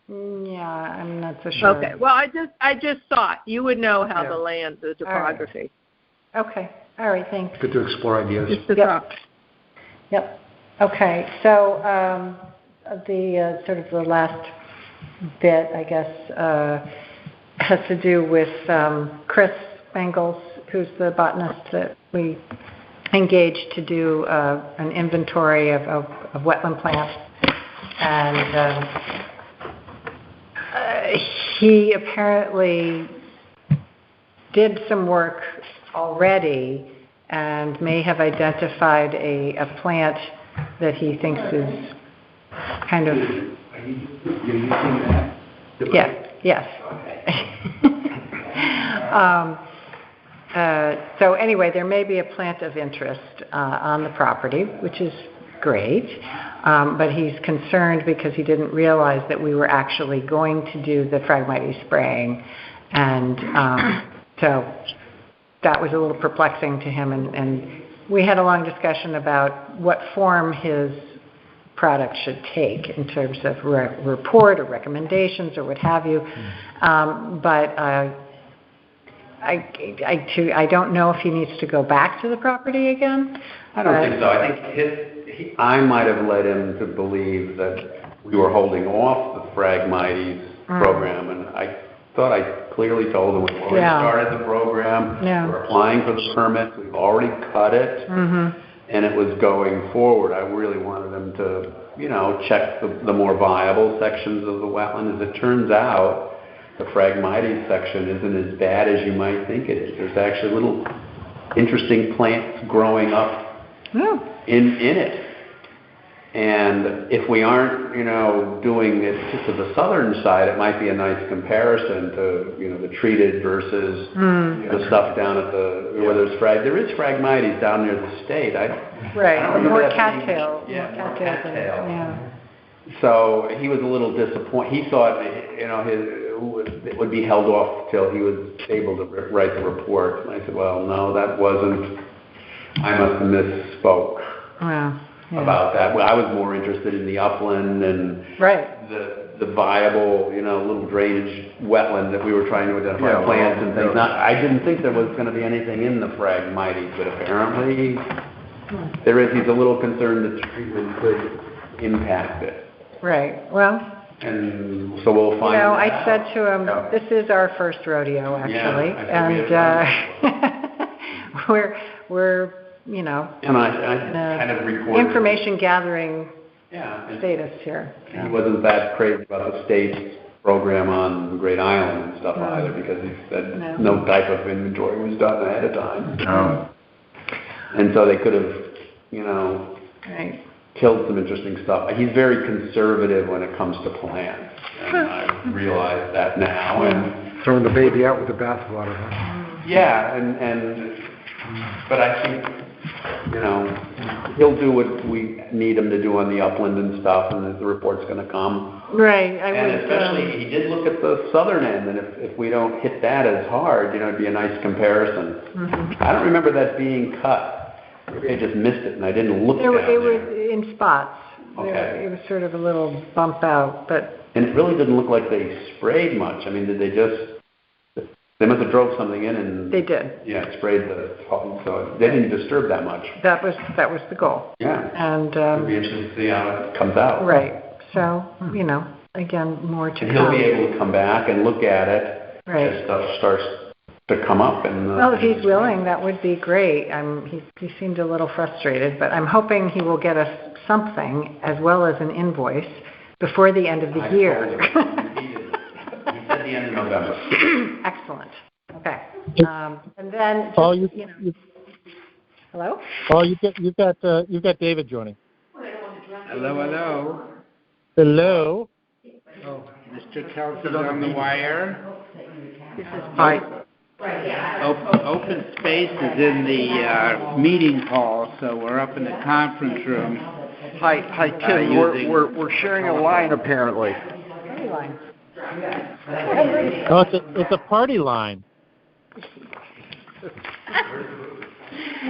Yeah, I'm not so sure. Okay. Well, I just thought you would know how the land, the topography. Okay. All right. Thanks. Good to explore ideas. Just to talk. Yep. Okay. So the sort of the last bit, I guess, has to do with Chris Bengals, who's the botanist that we engaged to do an inventory of wetland plants. And he apparently did some work already and may have identified a plant that he thinks is kind of... Are you using that? Yes. So anyway, there may be a plant of interest on the property, which is great, but he's concerned because he didn't realize that we were actually going to do the Phragmites spraying, and so that was a little perplexing to him, and we had a long discussion about what form his product should take in terms of report or recommendations or what have you. But I don't know if he needs to go back to the property again. I don't think so. I think I might have led him to believe that we were holding off the Phragmites program, and I thought I clearly told him we've already started the program. Yeah. We're applying for the permits. We've already cut it, and it was going forward. I really wanted him to, check the more viable sections of the wetland. As it turns out, the Phragmites section isn't as bad as you might think it is. There's actually little interesting plants growing up in it. And if we aren't, doing it just to the southern side, it might be a nice comparison to, the treated versus the stuff down at where there is Phragmites down near the state. I don't remember more that cattail. being- More more cattail. cattail. Yeah. So he was a little disappointed. He thought, it would be held off till he was able to write the report. And I said, well, no, that wasn't. I must have misspoke about that. Well, I was more interested in the upland and the viable, little drainage wetland that we were trying to identify plants and things. I didn't think there was going to be anything in the Phragmites, but apparently there is. He's a little concerned that the treatment could impact it. Right. Well. And so we'll find out. I said to him, this is our first rodeo, actually, and we're and I kind of recorded information gathering status here. He wasn't that crazy about the state's program on Great Island and stuff either, because he said no type of inventory was done ahead of time. And so they could have, killed some interesting stuff. He's very conservative when it comes to plants, and I realize that now. And Throwing the baby out with the bathwater, huh? yeah, but I think, he'll do what we need him to do on the upland and stuff, and the report's going to come. Right. Especially, he did look at the southern end, and if we don't hit that as hard, it'd be a nice comparison. I don't remember that being cut. Maybe I just missed it, and I didn't look down there. It was in spots. Okay. It was sort of a little bump out, but... And it really didn't look like they sprayed much. I mean, did they just... They must have drove something in and... They did. Yeah, sprayed so they didn't disturb that much. That was the goal. Yeah. And... It'll be interesting to see how it comes out. Right. So, again, more to come. And he'll be able to come back and look at it as stuff starts to come up. Well, if he's willing, that would be great. He seemed a little frustrated, but I'm hoping he will get us something as well as an invoice before the end of the year. He said the end of November. Excellent. Okay. And then, Paul, hello? Paul, you've got David joining. Hello. Hello. Oh, Mr. Kelsey's on the wire. Hi. Open space is in the meeting hall, so we're up in the conference room. Hi, Tim. We're sharing a line apparently. Party line. Oh, it's a party line.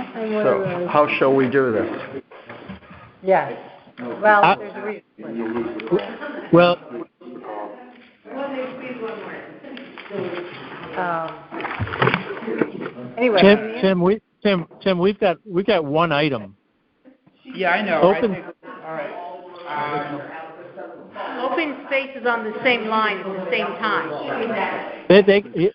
So how shall we do this? Yes. Well, there's a reason. Well. Anyway, Tim, we've got one item. Yeah, I know. All right. Open space is on the same line at the same time.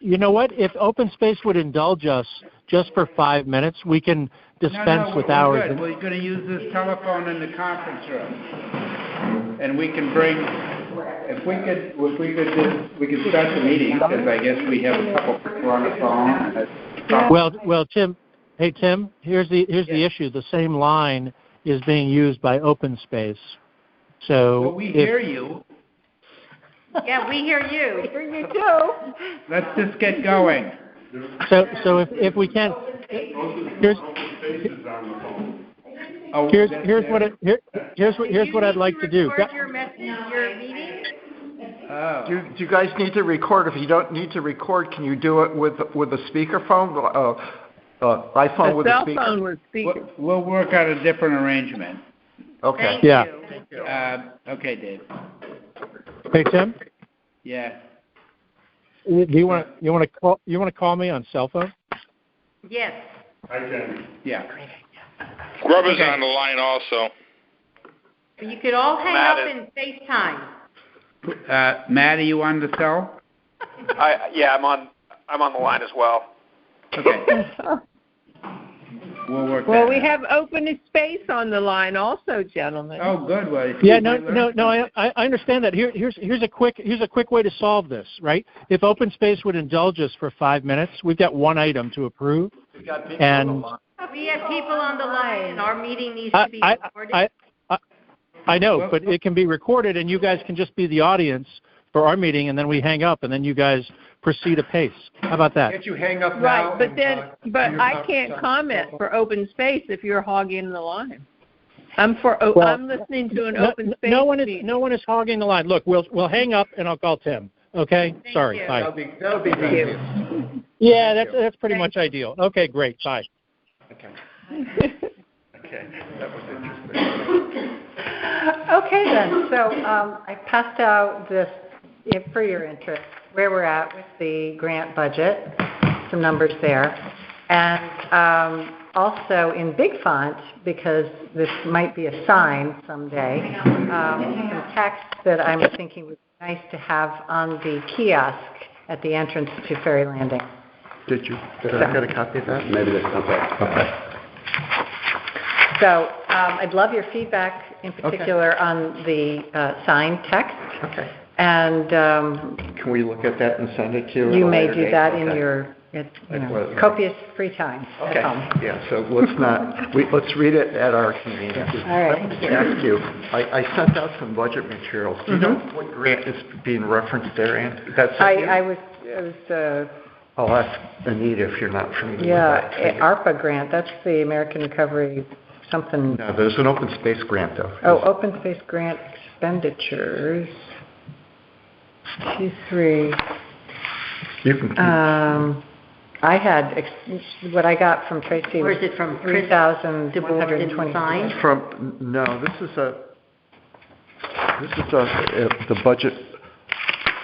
You know what? If open space would indulge us just for 5 minutes, we can dispense with ours. Good. We're going to use this telephone in the conference room, and we can bring. If we could start the meeting, because I guess we have a couple people on the phone. Well, Tim. Hey, Tim. Here's the issue. The same line is being used by open space. So well, we hear you. Yeah, we hear you. We hear you too. Let's just get going. So if we can, here's what I'd like to do. Your meeting? Oh. Do you guys need to record? If you don't need to record, can you do it with a speakerphone? iPhone with a speaker? Cell phone with speaker. We'll work out a different arrangement. Okay. Yeah. Okay, Dave. Hey, Tim. Yeah. Do you want to call me on cell phone? Yes. I can. Yeah. Grub is on the line also. You could all hang Matt up and FaceTime. Matt, are you on the cell? Yeah, I'm on the line as well. Okay. We'll work that Well, we out. have open space on the line also, gentlemen. Oh, good. Well, Yeah, no. I understand that. Here's a quick way to solve this, right? If open space would indulge us for 5 minutes, we've got one item to approve, and We have people on the line, and our meeting needs to be recorded. I know, but it can be recorded, and you guys can just be the audience for our meeting, and then we hang up, and then you guys proceed apace. How about that? Can't you hang up now? Right, but and, then, but your I conference can't on comment cell for open space if you're hogging the line. Well, I'm listening to an open space meeting. No one is hogging the line. Look, we'll hang up, and I'll call Tim. Okay? Thank Sorry. you. Bye. That'll be the easiest. Yeah, that's pretty much ideal. Okay, great. Bye. Okay, that was interesting. Okay then, so I passed out this, for your interest, where we're at with the grant budget, some numbers there. And also in big font, because this might be a sign someday, some text that I'm thinking would be nice to have on the kiosk at the entrance to Ferry Landing. Did I get a copy of that? Maybe that's not that. Okay. So I'd love your feedback in particular on the sign text. Okay. And Can we look at that and send it to you? you at a may later do date? that Okay. in your Well, copious free time at Okay, home. yeah, so let's read it at our convenience. All right. Let me ask you, I sent out some budget materials. Do you know what grant is being referenced there, Ann? That's I was I'll ask Anita if you're not familiar with yeah, that. ARPA grant, that's the American Recovery something. No, there's an open space grant, though. Oh, open space grant expenditures, Q3. You can, I had, what I got from Tracy Or was is it from Chris $3,120. Sign? this is the budget,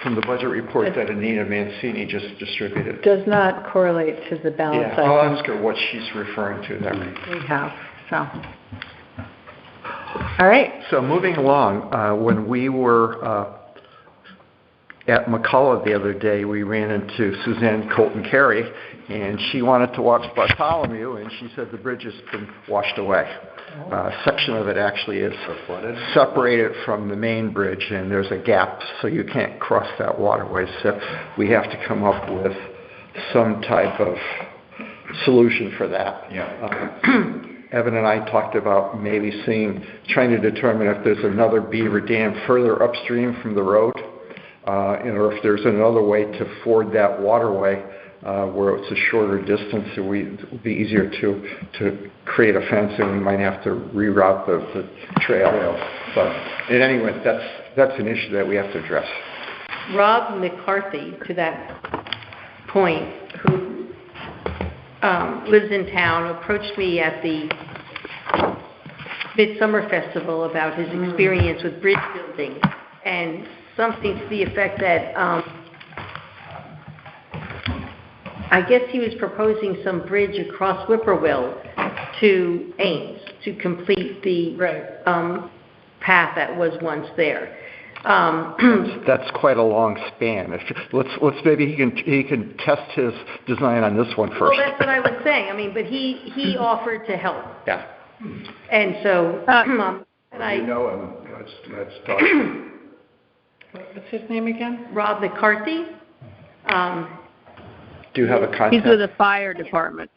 from the budget report that Anita Mancini just distributed. Does not correlate to the balance Yeah, I'll I ask her what she's referring to there. think we have, so. All right. So moving along, when we were at McCullough the other day, we ran into Suzanne Colton-Carey, and she wanted to watch Bartholomew, and she said the bridge has been washed away. A section of it actually is separated from the main bridge, and there's a gap, so you can't cross that waterway. So we have to come up with some type of solution for that. Evan and I talked about maybe trying to determine if there's another beaver dam further upstream from the road, or if there's another way to ford that waterway where it's a shorter distance, so it would be easier to create a fence, and we might have to reroute the trail. But in any event, that's an issue that we have to address. Rob McCarthy, to that point, who lives in town, approached me at the Midsummer Festival about his experience with bridge building, and something to the effect that I guess he was proposing some bridge across Whippoorwill to Ames to complete the path that was once there. That's quite a long span. Let's maybe he can test his design on this one first. Well, that's what I was saying. I mean, but he offered to help. Yeah. And so, and I know him, let's talk. What's his name again? Rob McCarthy. Do you have a contact? He's with the fire department.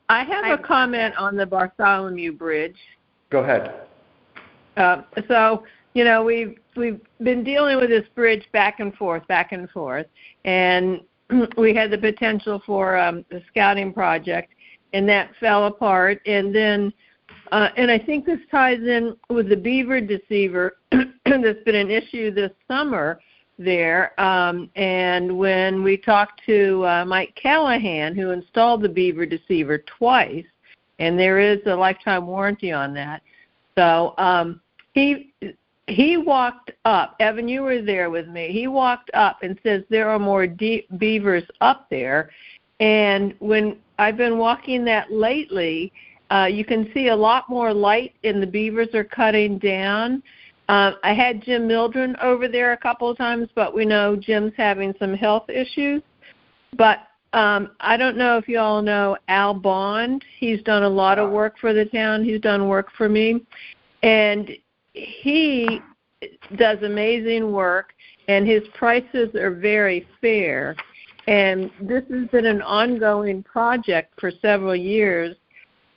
I have a comment on the Bartholomew Bridge. Go ahead. So, you know, we've been dealing with this bridge back and forth, and we had the potential for a scouting project, and that fell apart. And then, and I think this ties in with the beaver deceiver that's been an issue this summer there. And when we talked to Mike Callahan, who installed the beaver deceiver twice, and there is a lifetime warranty on that. So he walked up. Evan, you were there with me. He walked up and says there are more beavers up there. And when I've been walking that lately, you can see a lot more light and the beavers are cutting down. I had Jim Mildren over there a couple of times, but we know Jim's having some health issues. But I don't know if you all know Al Bond. He's done a lot of work for the town. He's done work for me. And he does amazing work, and his prices are very fair. And this has been an ongoing project for several years.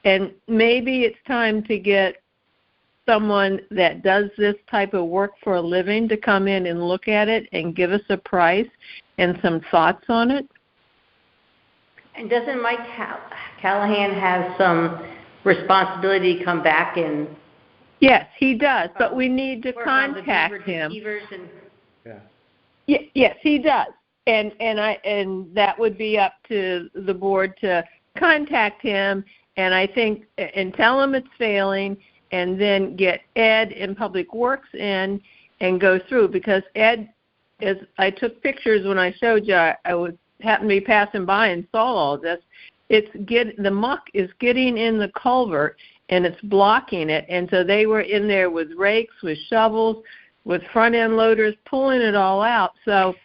And maybe it's time to get someone that does this type of work for a living to come in and look at it and give us a price and some thoughts on it. And doesn't Mike Callahan have some responsibility to come back and... Yes, he does, but we need to work on the contact beaver him. deceivers and... Yes, he does. And that would be up to the board to contact him, and I think, and tell him it's failing, and then get Ed in Public Works in and go through, because Ed, as I took pictures when I showed you, I happened to be passing by and saw all this. The muck is getting in the culvert and it's blocking it, and so they were in there with rakes, with shovels, with front end loaders, pulling it all out. So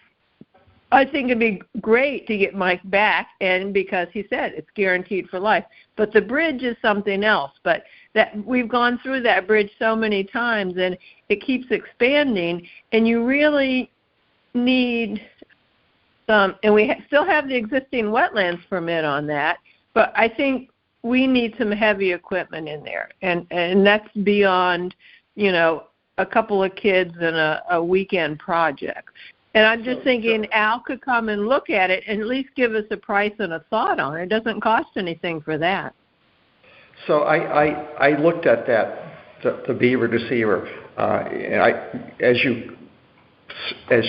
I think it'd be great to get Mike back, and because he said it's guaranteed for life. But the bridge is something else. But that we've gone through that bridge so many times, and it keeps expanding, and you really need some. And we still have the existing wetlands permit on that, but I think we need some heavy equipment in there, and that's beyond, a couple of kids and a weekend project. And I'm just thinking Al could come and look at it and at least give us a price and a thought on it. It doesn't cost anything for that. So I looked at that, the beaver deceiver, and as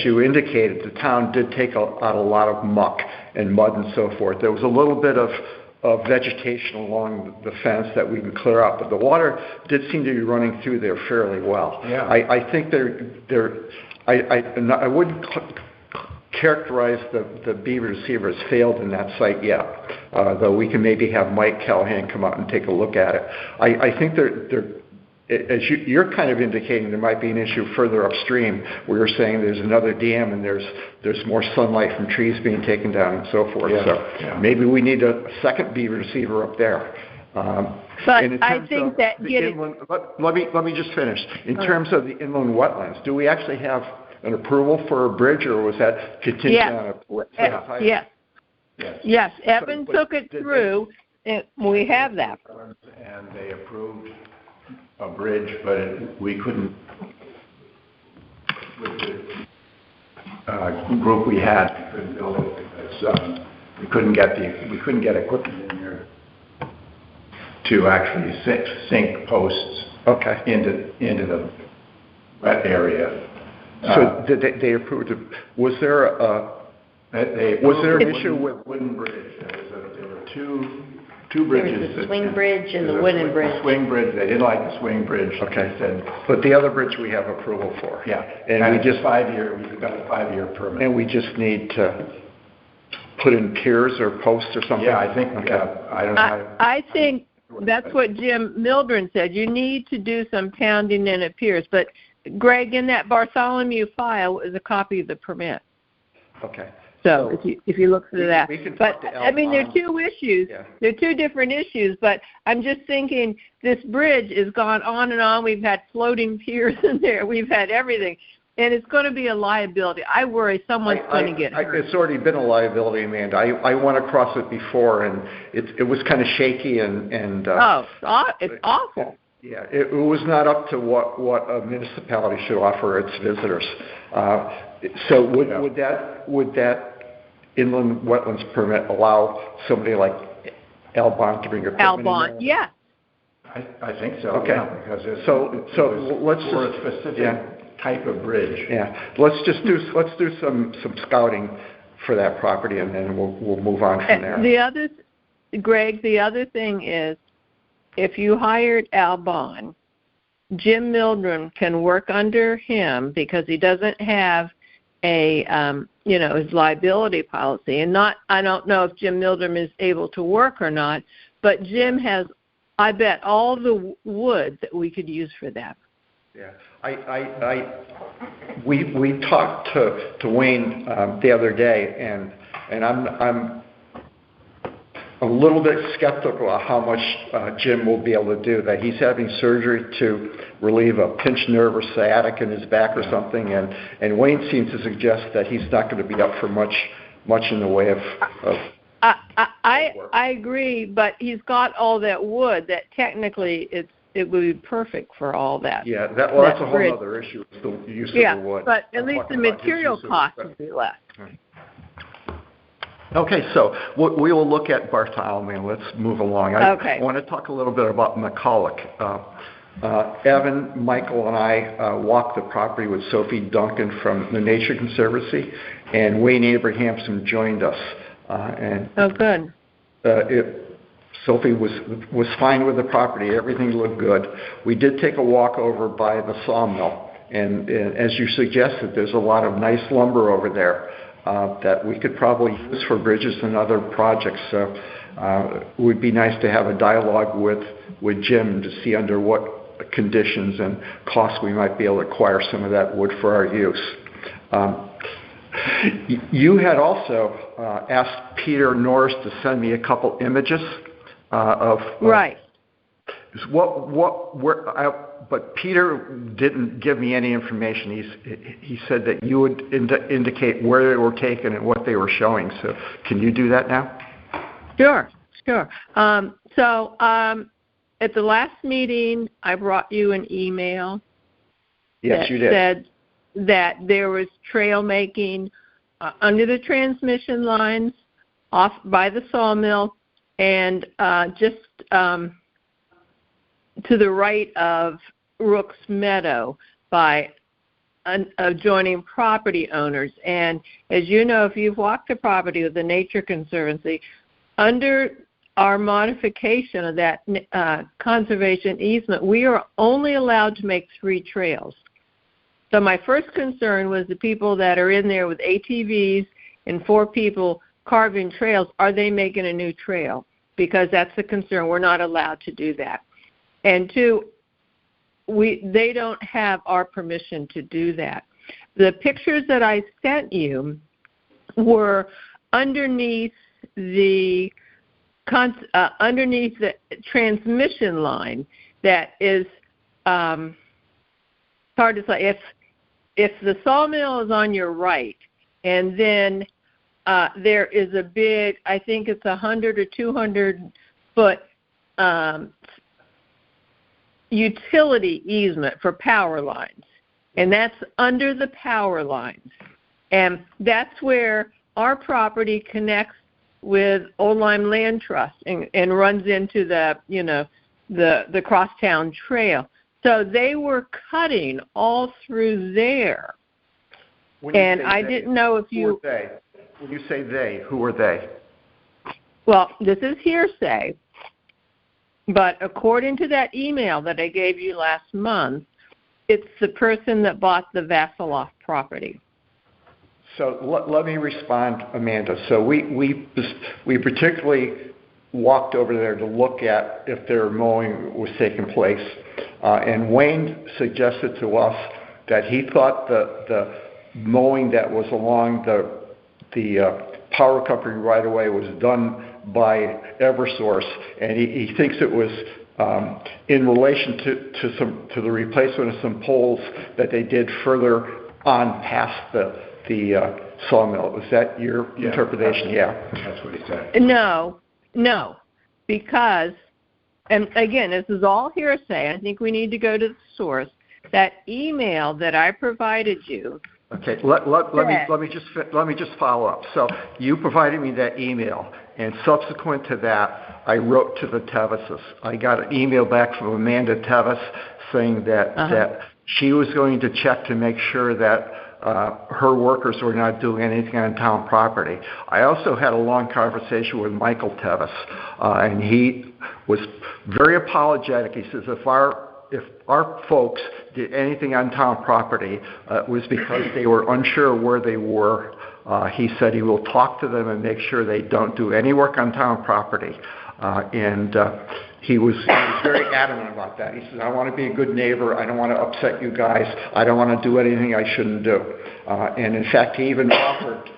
you indicated, the town did take out a lot of muck and mud and so forth. There was a little bit of vegetation along the fence that we could clear up, but the water did seem to be running through there fairly well. Yeah. I think I wouldn't characterize the beaver deceiver as failed in that site yet, though we can maybe have Mike Callahan come out and take a look at it. I think as you're kind of indicating, there might be an issue further upstream where you're saying there's another dam and there's more sunlight from trees being taken down and so forth. Yeah, so maybe we need a second beaver deceiver up there. But I think that let me just finish. In terms of the inland wetlands, do we actually have an approval for a bridge, or was that contingent on a Yes. Evan took it through, and we have that. And they approved a bridge, but we couldn't, with the group we had, we couldn't build it because we couldn't get equipment in there to actually sink posts into the wet area. So did they approved it? Was there an issue with wooden bridge? There were two bridges. There was the swing bridge and the wooden bridge. The swing bridge, they didn't like the swing bridge. Okay. They said, but the other bridge we have approval for. Yeah. And we just we've got a 5-year permit. And we just need to put in piers or posts or something? Yeah, I think, I don't know. I think that's what Jim Mildren said. You need to do some pounding in at piers. But, Greg, in that Bartholomew file is a copy of the permit. Okay. So if you look through that. But, there are two issues. Yeah. There are two different issues, but I'm just thinking this bridge has gone on and on. We've had floating piers in there. We've had everything. And it's going to be a liability. I worry someone's going to get hurt. It's already been a liability, Amanda. I went across it before, and it was kind of shaky and it's awful. Yeah, it was not up to what a municipality should offer its visitors. So would that inland wetlands permit allow somebody like Al Bond to bring equipment Al Bond, in there? yeah. I think so. Okay. Yeah, because let's for a specific type of bridge. Yeah, let's do some scouting for that property, and then we'll move on from there. Greg, the other thing is, if you hired Al Bond, Jim Mildrum can work under him because he doesn't have a, his liability policy. And I don't know if Jim Mildrum is able to work or not, but Jim has, I bet, all the wood that we could use for that. Yeah, we talked to Wayne the other day, and I'm a little bit skeptical of how much Jim will be able to do. That he's having surgery to relieve a pinched nerve or sciatic in his back or something, and Wayne seems to suggest that he's not going to be up for much in the way of I agree, but he's got all that wood that technically it would be perfect for all that. Yeah, that's a whole other issue, the use of the wood. Yeah, but at least the material cost would be less. Okay, so we will look at Bartholomew, and let's move along. I want to talk a little bit about McCulloch. Evan, Michael, and I walked the property with Sophie Duncan from the Nature Conservancy, and Wayne Abrahamson joined us. Good. Sophie was fine with the property. Everything looked good. We did take a walk over by the sawmill, and as you suggested, there's a lot of nice lumber over there that we could probably use for bridges and other projects. So it would be nice to have a dialogue with Jim to see under what conditions and costs we might be able to acquire some of that wood for our use. You had also asked Peter Norris to send me a couple images of right. But Peter didn't give me any information. He said that you would indicate where they were taken and what they were showing. So can you do that now? Sure. At the last meeting, I brought you an email. Yes, you did. Said that there was trail making under the transmission lines off by the sawmill and just to the right of Rook's Meadow by adjoining property owners. And as you know, if you've walked the property with the Nature Conservancy, under our modification of that conservation easement, we are only allowed to make 3 trails. So my first concern was the people that are in there with ATVs and 4 people carving trails, are they making a new trail? Because that's the concern. We're not allowed to do that. And 2, they don't have our permission to do that. The pictures that I sent you were underneath the transmission line that is hard to say. If the sawmill is on your right, and then there is a big, I think it's 100 or 200 foot utility easement for power lines, and that's under the power lines, and that's where our property connects with Old Lyme Land Trust and runs into the crosstown trail. So they were cutting all through there, and I didn't know if you. Who are they? When you say they, who are they? Well, this is hearsay. But according to that email that I gave you last month, it's the person that bought the Vasiloff property. So let me respond, Amanda. So we particularly walked over there to look at if their mowing was taking place. And Wayne suggested to us that he thought the mowing that was along the power company right away was done by Eversource, and he thinks it was in relation to the replacement of some poles that they did further on past the sawmill. Is that your interpretation? That's what he said. No, because, and again, this is all hearsay. I think we need to go to the source. That email that I provided you. Okay, let me just follow up. So you provided me that email, and subsequent to that, I wrote to the Tevises. I got an email back from Amanda Tevis saying that she was going to check to make sure that her workers were not doing anything on town property. I also had a long conversation with Michael Tevis, and he was very apologetic. He says, if our our folks did anything on town property, it was because they were unsure where they were. He said he will talk to them and make sure they don't do any work on town property. He was very adamant about that. He said, I want to be a good neighbor. I don't want to upset you guys. I don't want to do anything I shouldn't do. And in fact, he even offered,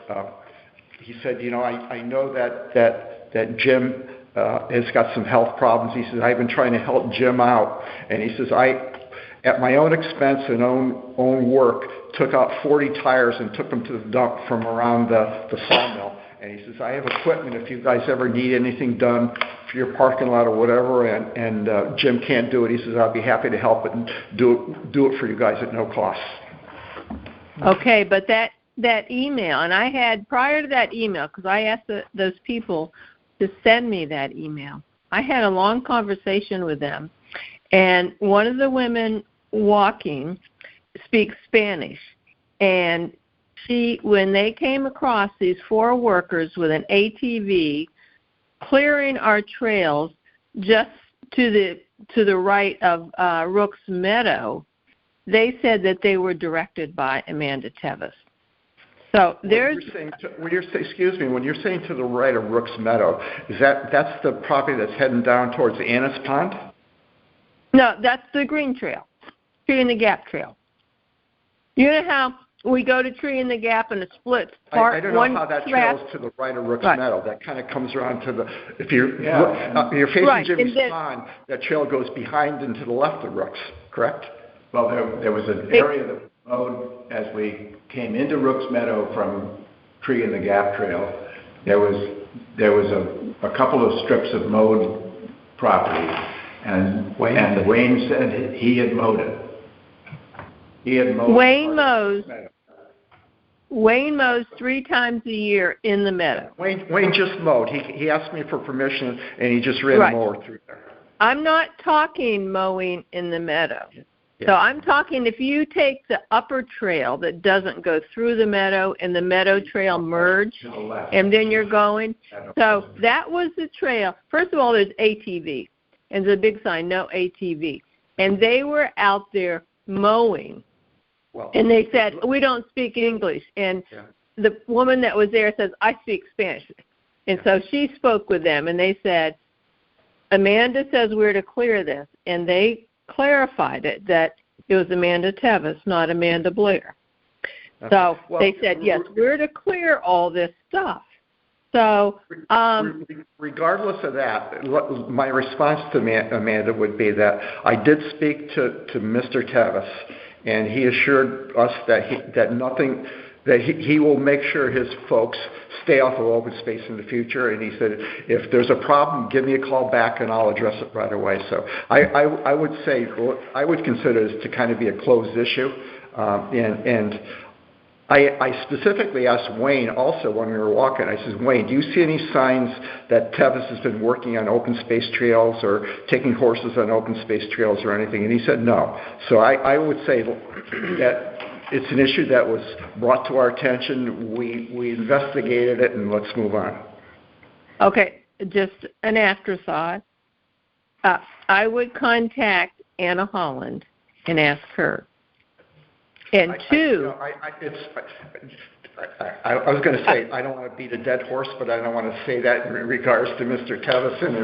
he said, I know that Jim has got some health problems. He says, I've been trying to help Jim out. And he says, at my own expense and own work, took out 40 tires and took them to the dump from around the sawmill. And he says, I have equipment if you guys ever need anything done for your parking lot or whatever, and Jim can't do it. He says, I'll be happy to help it and do it for you guys at no cost. Okay, but that email, and I had, prior to that email, because I asked those people to send me that email, I had a long conversation with them, and one of the women walking speaks Spanish, and when they came across these 4 workers with an ATV clearing our trails just to the right of Rook's Meadow, they said that they were directed by Amanda Tevis. So there's. When you're saying to the right of Rook's Meadow, that's the property that's heading down towards Annis Pond? No, that's the Green Trail, Tree in the Gap Trail. You know how we go to Tree in the Gap and it splits. I don't know how that trails to the right of Rook's Meadow. That kind of comes around to the, if you're facing Jimmy's Pond, that trail goes behind and to the left of Rook's, correct? Well, there was an area that was mowed as we came into Rook's Meadow from Tree in the Gap Trail. There was a couple of strips of mowed property, and Wayne said he had mowed it. He had mowed. Wayne mows 3 times a year in the meadow. Wayne just mowed. He asked me for permission, and he just ran a mower through there. I'm not talking mowing in the meadow. Yeah. So I'm talking if you take the upper trail that doesn't go through the meadow and the meadow trail merge, and then you're going. So that was the trail. First of all, there's ATV, and there's a big sign, no ATV. And they were out there mowing. And they said, we don't speak English. And the woman that was there says, I speak Spanish. And so she spoke with them, and they said, Amanda says we're to clear this. And they clarified it, that it was Amanda Tevis, not Amanda Blair. So they said, yes, we're to clear all this stuff. So regardless of that, my response to Amanda would be that I did speak to Mr. Tevis, and he assured us that he will make sure his folks stay off of open space in the future. And he said, if there's a problem, give me a call back and I'll address it right away. So I would say, I would consider this to kind of be a closed issue. And I specifically asked Wayne also when we were walking, I said, Wayne, do you see any signs that Tevis has been working on open space trails or taking horses on open space trails or anything? And he said no. So I would say that it's an issue that was brought to our attention. We investigated it, and let's move on. Okay, just an afterthought. I would contact Anna Holland and ask her. And two, I was going to say, I don't want to beat a dead horse, but I don't want to say that in regards to Mr. Tevis and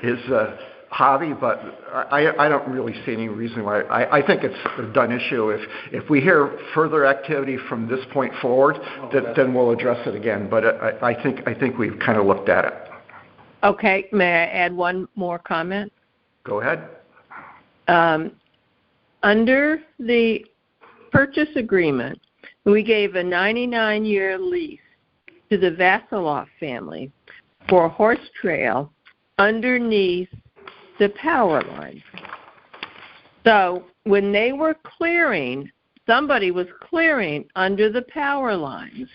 his hobby, but I don't really see any reason why. I think it's a done issue. If we hear further activity from this point forward, then we'll address it again. But I think we've kind of looked at it. Okay, may I add one more comment? Go ahead. Under the purchase agreement, we gave a 99-year lease to the Vasiloff family for a horse trail underneath the power line. So when they were clearing, somebody was clearing under the power lines.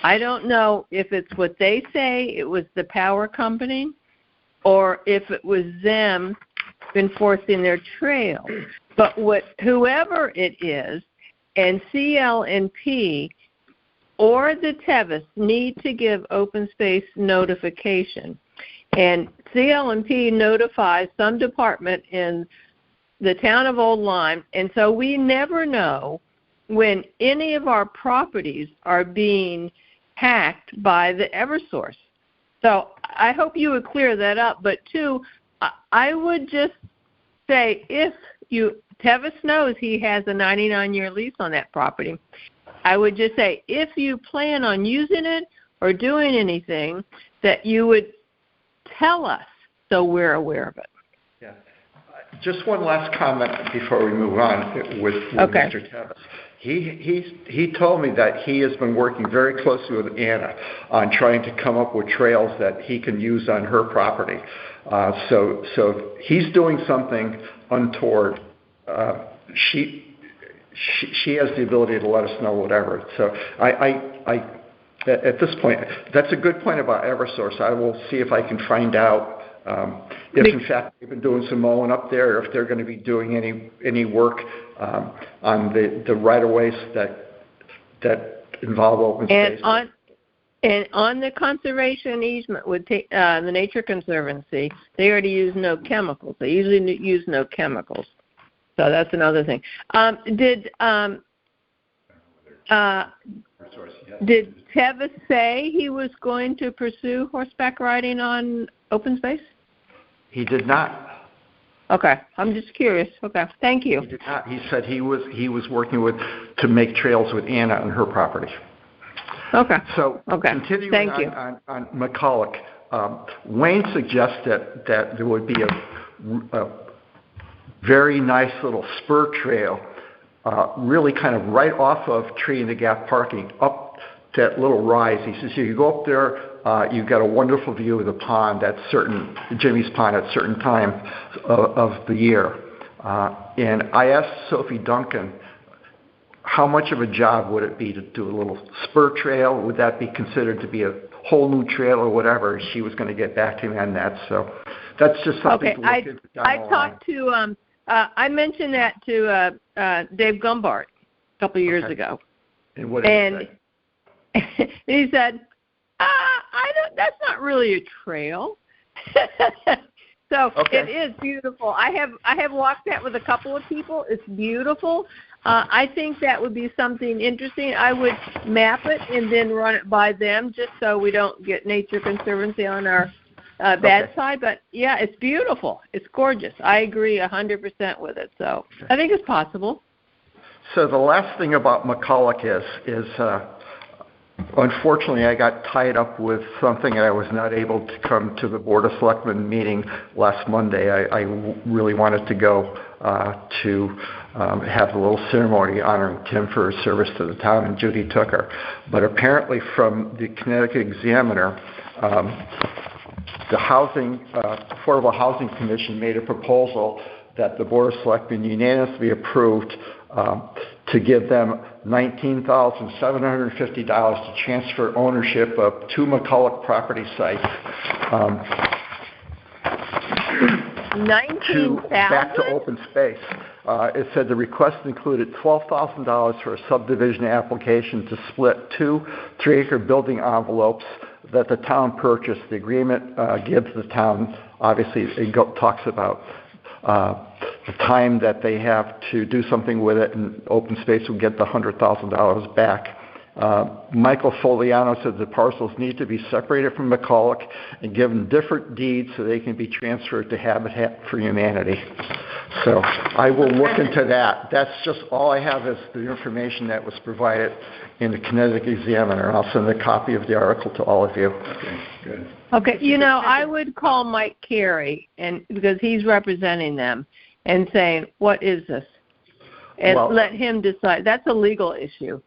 I don't know if it's what they say, it was the power company, or if it was them enforcing their trail. But whoever it is, and CL&P or the Tevis need to give open space notification. and CL&P notifies some department in the town of Old Lyme, and so we never know when any of our properties are being hacked by the Eversource. So I hope you would clear that up. But two, I would just say Tevis knows he has a 99-year lease on that property. I would just say if you plan on using it or doing anything, that you would tell us so we're aware of it. Yeah. Just one last comment before we move on with Okay. Mr. Tevis. He told me that he has been working very closely with Anna on trying to come up with trails that he can use on her property. So if he's doing something untoward, she has the ability to let us know whatever. So I at this point, that's a good point about Eversource. I will see if I can find out if in fact they've been doing some mowing up there, or if they're going to be doing any work on the right-of-ways that involve open space. And on the conservation easement with the Nature Conservancy, they already use no chemicals. They usually use no chemicals. So that's another thing. Did Tevis say he was going to pursue horseback riding on open space? He did not. Okay, I'm just curious. Okay, thank you. He did not. He said he was working to make trails with Anna on her property. Okay. So okay. Continuing thank you. on McCulloch, Wayne suggested that there would be a very nice little spur trail, really kind of right off of Tree in the Gap parking, up that little rise. He says you go up there, you've got a wonderful view of the pond, Jimmy's Pond at certain times of the year. And I asked Sophie Duncan, how much of a job would it be to do a little spur trail? Would that be considered to be a whole new trail or whatever? She was going to get back to me on that. So that's just something to look into down the line. I talked to, I mentioned that to Dave Gumbart a couple of years ago. And what did he say? He said, that's not really a trail. So It is beautiful. I have walked that with a couple of people. It's beautiful. I think that would be something interesting. I would map it and then run it by them just so we don't get Nature Conservancy on our bad side. But, yeah, it's beautiful. It's gorgeous. I agree 100% with it. So I think it's possible. So the last thing about McCulloch is unfortunately, I got tied up with something and I was not able to come to the Board of Selectmen meeting last Monday. I really wanted to go to have a little ceremony honoring Tim for his service to the town, and Judy took her. But apparently from the Connecticut Examiner, the Affordable Housing Commission made a proposal that the Board of Selectmen unanimously approved to give them $19,750 to transfer ownership of two McCulloch property sites back to open space. It said the request included $12,000 for a subdivision application to split two 3-acre building envelopes that the town purchased. The agreement gives the town, obviously, it talks about the time that they have to do something with it, and open space will get the $100,000 back. Michael Foliano said the parcels need to be separated from McCulloch and given different deeds so they can be transferred to Habitat for Humanity. So I will look into that. That's just all I have is the information that was provided in the Connecticut Examiner. I'll send a copy of the article to all of you. Okay, good. Okay, I would call Mike Carey, and because he's representing them, and saying, what is this? And let him decide. That's a legal issue.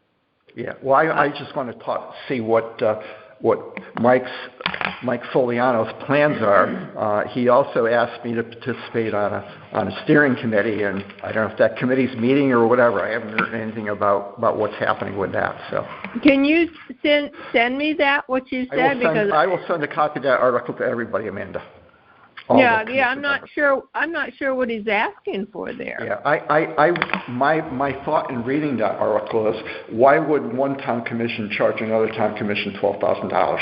Yeah, well, I just want to see what Mike Foliano's plans are. He also asked me to participate on a steering committee, and I don't know if that committee's meeting or whatever. I haven't heard anything about what's happening with that. So, can you send me that, what you said? I will send a copy of that article to everybody, Amanda. Yeah, I'm not sure what he's asking for there. Yeah, my thought in reading that article is, why would one town commission charge another town commission $12,000?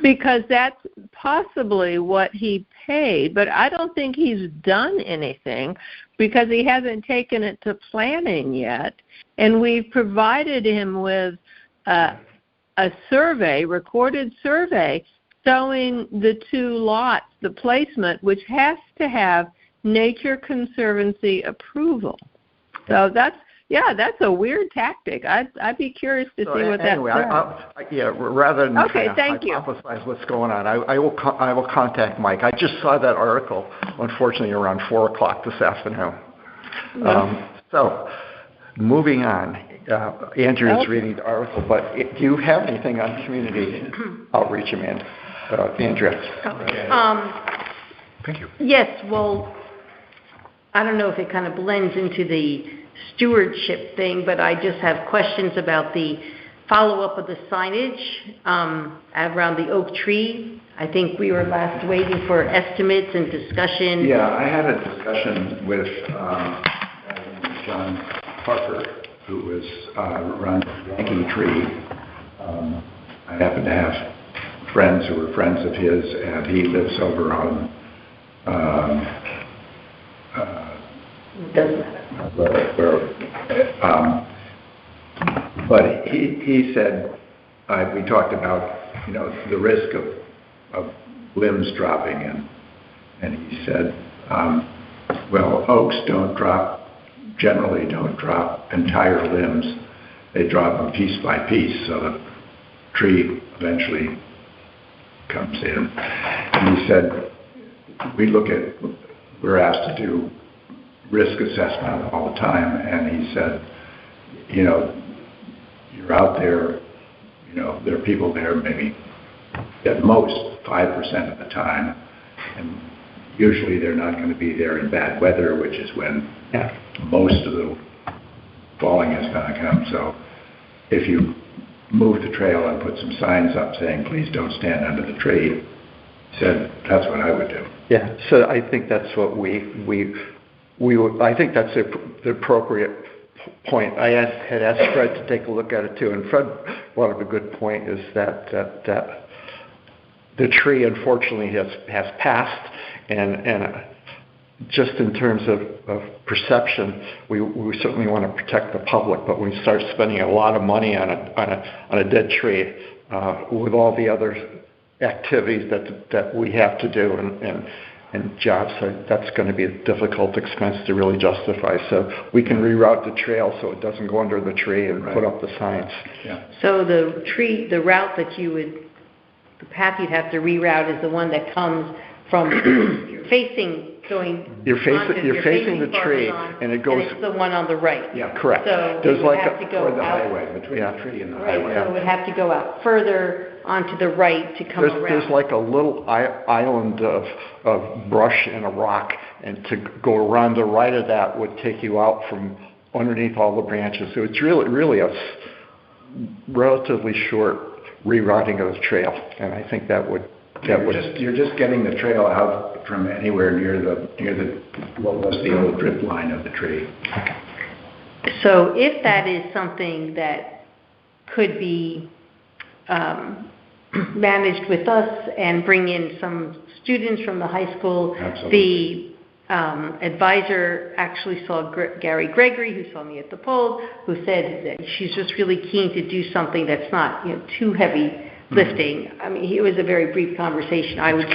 because that's possibly what he paid, but I don't think he's done anything because he hasn't taken it to planning yet. And we've provided him with a survey, recorded survey, showing the two lots, the placement, which has to have Nature Conservancy approval. So that's a weird tactic. I'd be curious to see what anyway, that says. rather than okay, trying to hypothesize what's going on, I will contact Mike. I just saw that article, unfortunately, around 4 o'clock this afternoon. So, moving on. Andrew is reading the article, but do you have anything on community outreach, Amanda? Andrea. Thank you. Yes, well, I don't know if it kind of blends into the stewardship thing, but I just have questions about the follow-up of the signage around the oak tree. I think we were last waiting for estimates and discussion. Yeah, I had a discussion with John Parker, who was runs Yankee Tree. I happen to have friends who were friends of his, and he lives over on Doesn't matter. But he said, we talked about, the risk of limbs dropping, and he said, well, oaks generally don't drop entire limbs. They drop them piece by piece, so the tree eventually comes in. And he said, we're asked to do risk assessment all the time, and he said, you're out there, there are people there maybe at most 5% of the time, and usually they're not going to be there in bad weather, which is when most of the falling is going to come. So if you move the trail and put some signs up saying, please don't stand under the tree, he said, that's what I would do. Yeah, so I think that's what I think that's the appropriate point. I had asked Fred to take a look at it too, and Fred brought up a good point, is that the tree unfortunately has passed, and just in terms of perception, we certainly want to protect the public, but when we start spending a lot of money on a dead tree, with all the other activities that we have to do and jobs, that's going to be a difficult expense to really justify. So we can reroute the trail so it doesn't go under the tree and put up the signs. Yeah. So the route that the path you'd have to reroute is the one that comes from you're facing the tree, and it goes. And it's the one on the right. Yeah, correct. So there's would have to go the out, highway, between the tree and the right, highway. so it would have to go out further onto the right to come around. There's like a little island of brush and a rock, and to go around the right of that would take you out from underneath all the branches. So it's really a relatively short rerouting of the trail, and I think you're just getting the trail out from anywhere near the what was the old drip line of the tree. So if that is something that could be managed with us and bring in some students from the high school. Absolutely. The advisor actually saw Gary Gregory, who saw me at the polls, who said that she's just really keen to do something that's not too heavy lifting. I mean, it was a very brief conversation. I would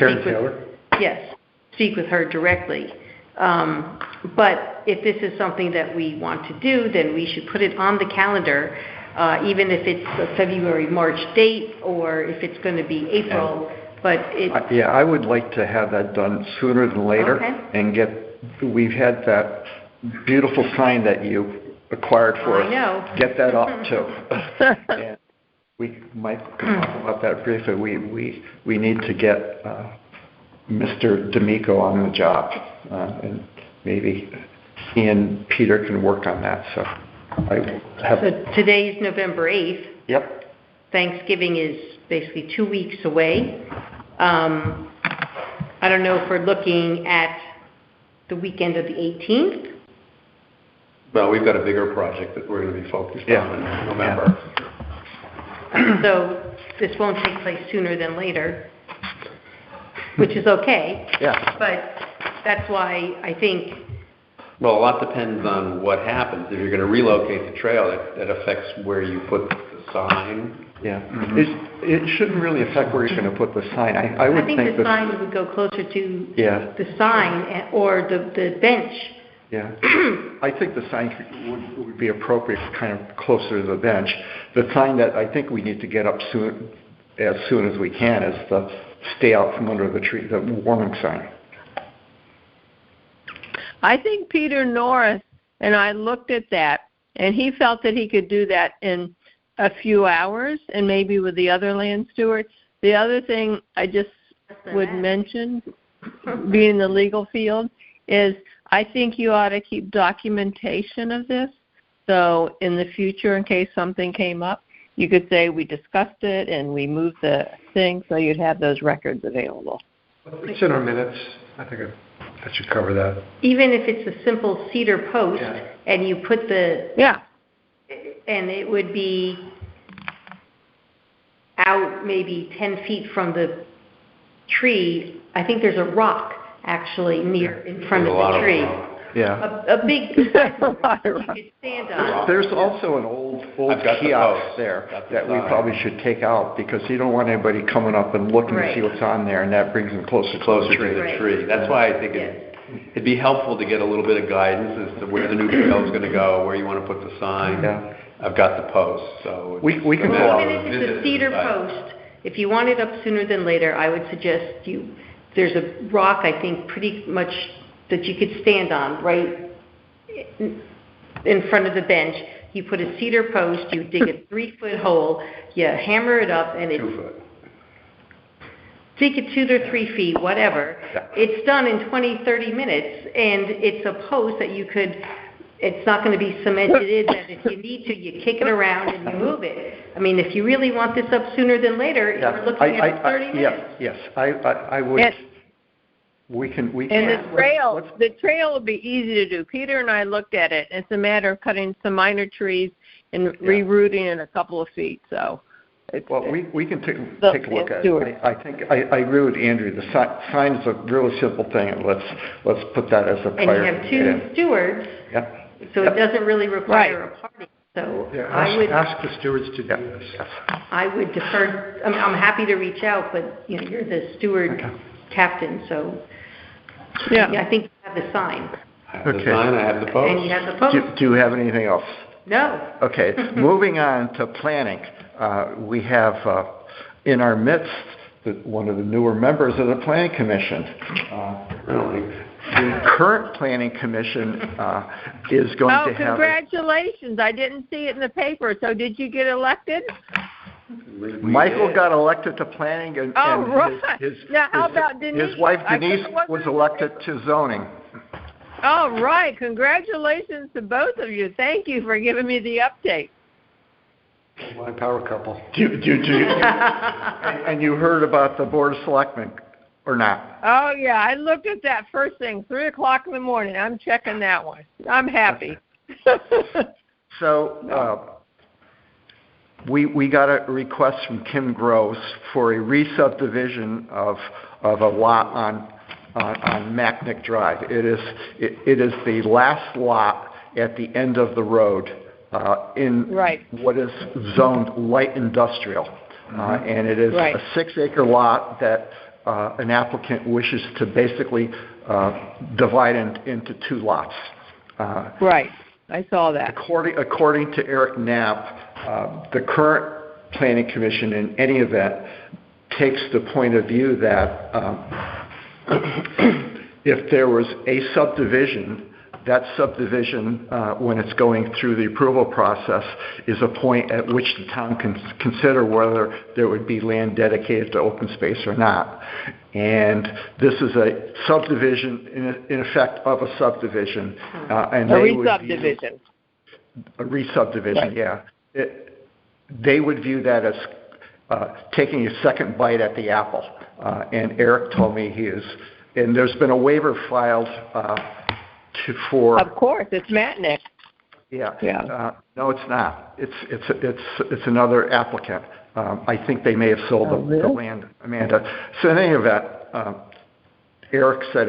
speak with her directly. But if this is something that we want to do, then we should put it on the calendar, even if it's a February, March date, or if it's going to be April. But I would like to have that done sooner than later, and we've had that beautiful sign that you acquired for us. I know. Get that up too. And Mike can talk about that briefly. We need to get Mr. D'Amico on the job, and maybe he and Peter can work on that. So today's November 8th. Yep. Thanksgiving is basically 2 weeks away. I don't know if we're looking at the weekend of the 18th. Well, we've got a bigger project that we're going to be focused on in November. So this won't take place sooner than later, which is okay. Yeah. But that's why I think, Well, a lot depends on what happens. If you're gonna relocate the trail, that affects where you put the sign. Yeah. It shouldn't really affect where you're going to put the sign. I would I think think the that. sign would go closer to Yeah. the sign or the bench. Yeah. I think the sign would be appropriate, kind of closer to the bench. The sign that I think we need to get up as soon as we can is the stay out from under the tree, the warning sign. I think Peter Norris and I looked at that, and he felt that he could do that in a few hours, and maybe with the other land stewards. The other thing I just would mention, being in the legal field, is I think you ought to keep documentation of this. So in the future, in case something came up, you could say we discussed it and we moved the thing, so you'd have those records available. It's in our minutes. I think that should cover that. Even if it's a simple cedar post and you put and it would be out maybe 10 feet from the tree. I think there's a rock actually in front of the tree. Yeah. A big you could stand on. There's also an old I've got the kiosk post. there That's the that we sign. probably should take out because you don't want anybody coming up and looking to see Right. what's on there, and that brings them closer to the tree. To the tree. That's why I think it'd be helpful to get a little bit of guidance as to where the new trail is gonna go, where you wanna put the sign. Yeah. I've got the post, so. We can go Well, out. even if it's a cedar post, if you want it up sooner than later, I would suggest there's a rock, I think, pretty much that you could stand on right in front of the bench. You put a cedar post, you dig a 3-foot hole, you hammer it up, and it's 2 foot. dig it 2 to 3 feet, whatever. It's done in 20, 30 minutes, and it's a post that you could, it's not going to be cemented in, that if you need to, you kick it around and you move it. I mean, if you really want this up sooner than later, you're looking at 30 minutes. Yes, I would. We can. And the trail will be easy to do. Peter and I looked at it. It's a matter of cutting some minor trees and rerouting it a couple of feet. So, we can take a look at it. I think I agree with Andrew. The sign is a really simple thing, and let's put that as a priority. And you have 2 stewards, so it doesn't really require a party. So I would ask the stewards to do this. I would defer. I mean, I'm happy to reach out, but you're the steward captain, so. I think you have the sign. I have the sign, I have the post. And you have the post. Do you have anything else? No. Okay, moving on to planning. We have in our midst one of the newer members of the Planning Commission. The current Planning Commission is going to have... congratulations. I didn't see it in the paper. So did you get elected? Michael got elected to planning, and now, how about Denise? His wife Denise was elected to zoning. All right, congratulations to both of you. Thank you for giving me the update. My power couple. And you heard about the Board of Selectmen, or not? Oh yeah, I looked at that first thing, 3:00 in the morning. I'm checking that one. I'm happy. So. We got a request from Kim Gross for a re-subdivision of a lot on Macnick Drive. It is the last lot at the end of the road in what is zoned light industrial, and it is a 6-acre lot that an applicant wishes to basically divide into 2 lots. I saw that. According to Eric Knapp, the current Planning Commission, in any event, takes the point of view that if there was a subdivision, that subdivision, when it's going through the approval process, is a point at which the town can consider whether there would be land dedicated to open space or not. And this is a subdivision, in effect, of a subdivision. And a re-subdivision. A re-subdivision, they would view that as taking a second bite at the apple. And Eric told me he is, and there's been a waiver filed for. Of course, it's Macnick. No, it's not. It's another applicant. I think they may have sold the land, Amanda. So in any event, Eric said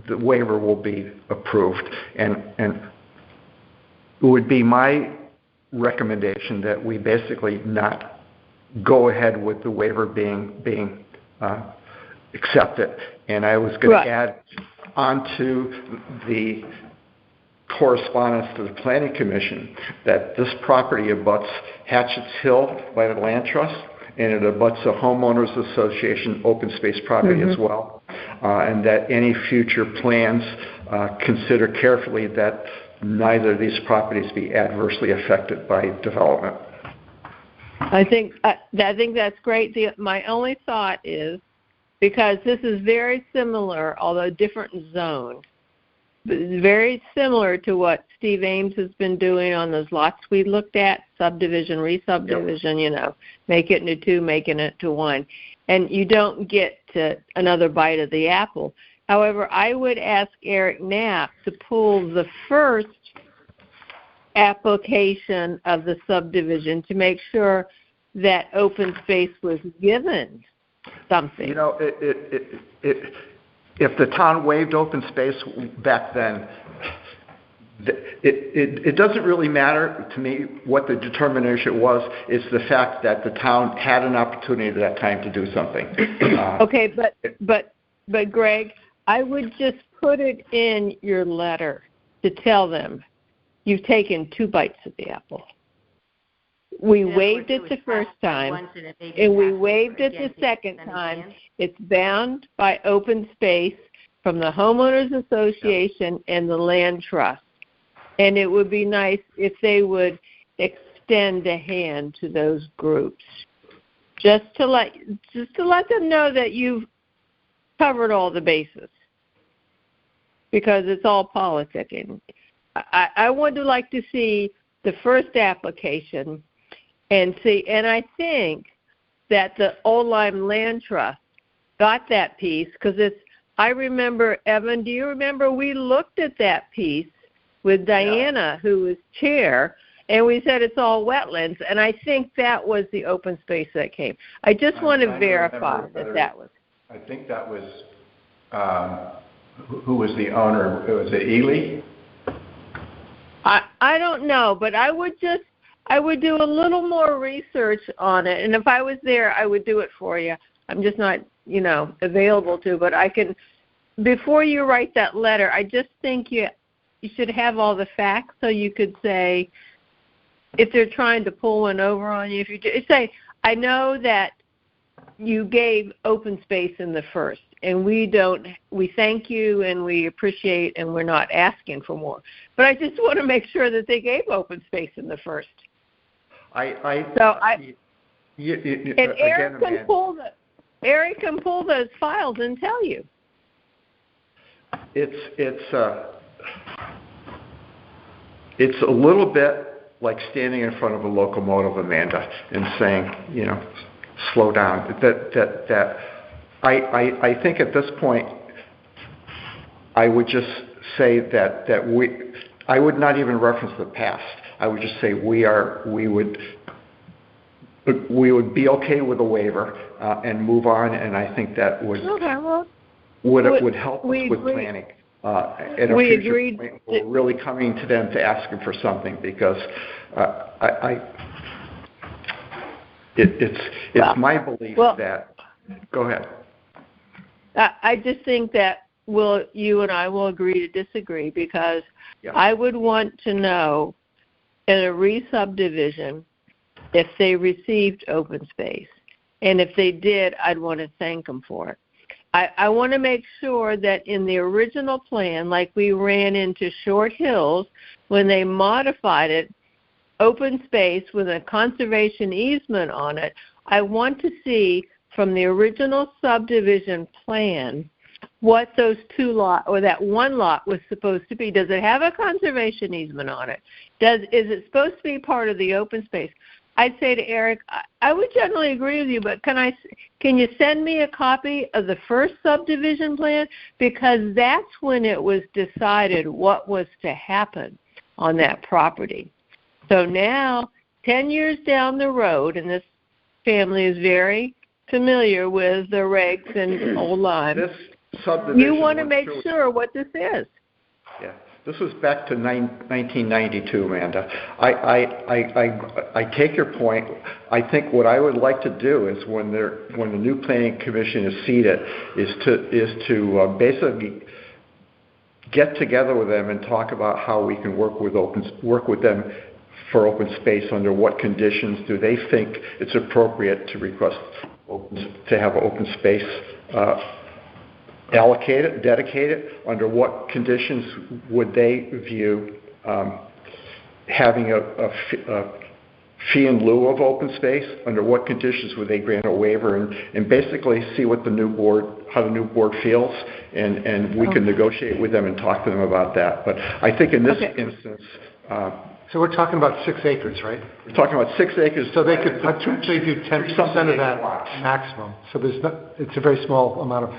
the waiver will be approved, and it would be my recommendation that we basically not go ahead with the waiver being accepted. And I was going to add onto the correspondence to the Planning Commission that this property abuts Hatchett's Hill by the Land Trust, and it abuts a homeowners association open space property as well, and that any future plans consider carefully that neither of these properties be adversely affected by development. I think that's great. My only thought is, because this is very similar, although different zone, but it's very similar to what Steve Ames has been doing on those lots we looked at, subdivision, re-subdivision, make it into two, making it to one. And you don't get to another bite of the apple. However, I would ask Eric Knapp to pull the first application of the subdivision to make sure that open space was given something. If the town waived open space back then, it doesn't really matter to me what the determination was. It's the fact that the town had an opportunity at that time to do something. Okay, but Greg, I would just put it in your letter to tell them you've taken 2 bites of the apple. We waived it the first time, and we waived it the second time. It's bound by open space from the homeowners association and the land trust. And it would be nice if they would extend a hand to those groups, just to let them know that you've covered all the bases, because it's all politicking. I would like to see the first application and I think that the Old Lyme Land Trust got that piece, because I remember, Evan, do you remember we looked at that piece with Diana, who was chair, and we said it's all wetlands, and I think that was the open space that came. I just want to verify that was. I think that was, who was the owner? Was it Ely? I don't know, but I would do a little more research on it, and if I was there, I would do it for you. I'm just not, available to, but I can, before you write that letter, I just think you should have all the facts so you could say, if they're trying to pull one over on you, if you say, I know that you gave open space in the first, and we thank you and we appreciate, and we're not asking for more. But I just want to make sure that they gave open space in the first. Eric can pull those files and tell you. It's a little bit like standing in front of a locomotive, Amanda, and saying, slow down. I think at this point, I would just say that I would not even reference the past. I would just say we would be okay with a waiver and move on, and I think that would help us with planning. At a future point, we're really coming to them to ask them for something, because it's my belief that. Go ahead. I just think that you and I will agree to disagree, because I would want to know in a re-subdivision if they received open space. And if they did, I'd want to thank them for it. I want to make sure that in the original plan, like we ran into Short Hills, when they modified it, open space with a conservation easement on it, I want to see from the original subdivision plan what those 2 lots or that 1 lot was supposed to be. Does it have a conservation easement on it? Is it supposed to be part of the open space? I'd say to Eric, I would generally agree with you, but can you send me a copy of the first subdivision plan? Because that's when it was decided what was to happen on that property. So now, 10 years down the road, and this family is very familiar with the regs in Old Lyme. This subdivision. You want to went make through- sure what this is. Yeah, this was back to 1992, Amanda. I take your point. I think what I would like to do is when the new planning commission is seated, is to basically get together with them and talk about how we can work with them for open space. Under what conditions do they think it's appropriate to request to have open space allocated, dedicated? Under what conditions would they view having a fee in lieu of open space? Under what conditions would they grant a waiver? And basically see what how the new board feels, and we can negotiate with them and talk to them about that. But I think in this instance, So we're talking about 6 acres, right? we're talking about 6 acres. So they could potentially do 10% of that maximum. So it's a very small amount of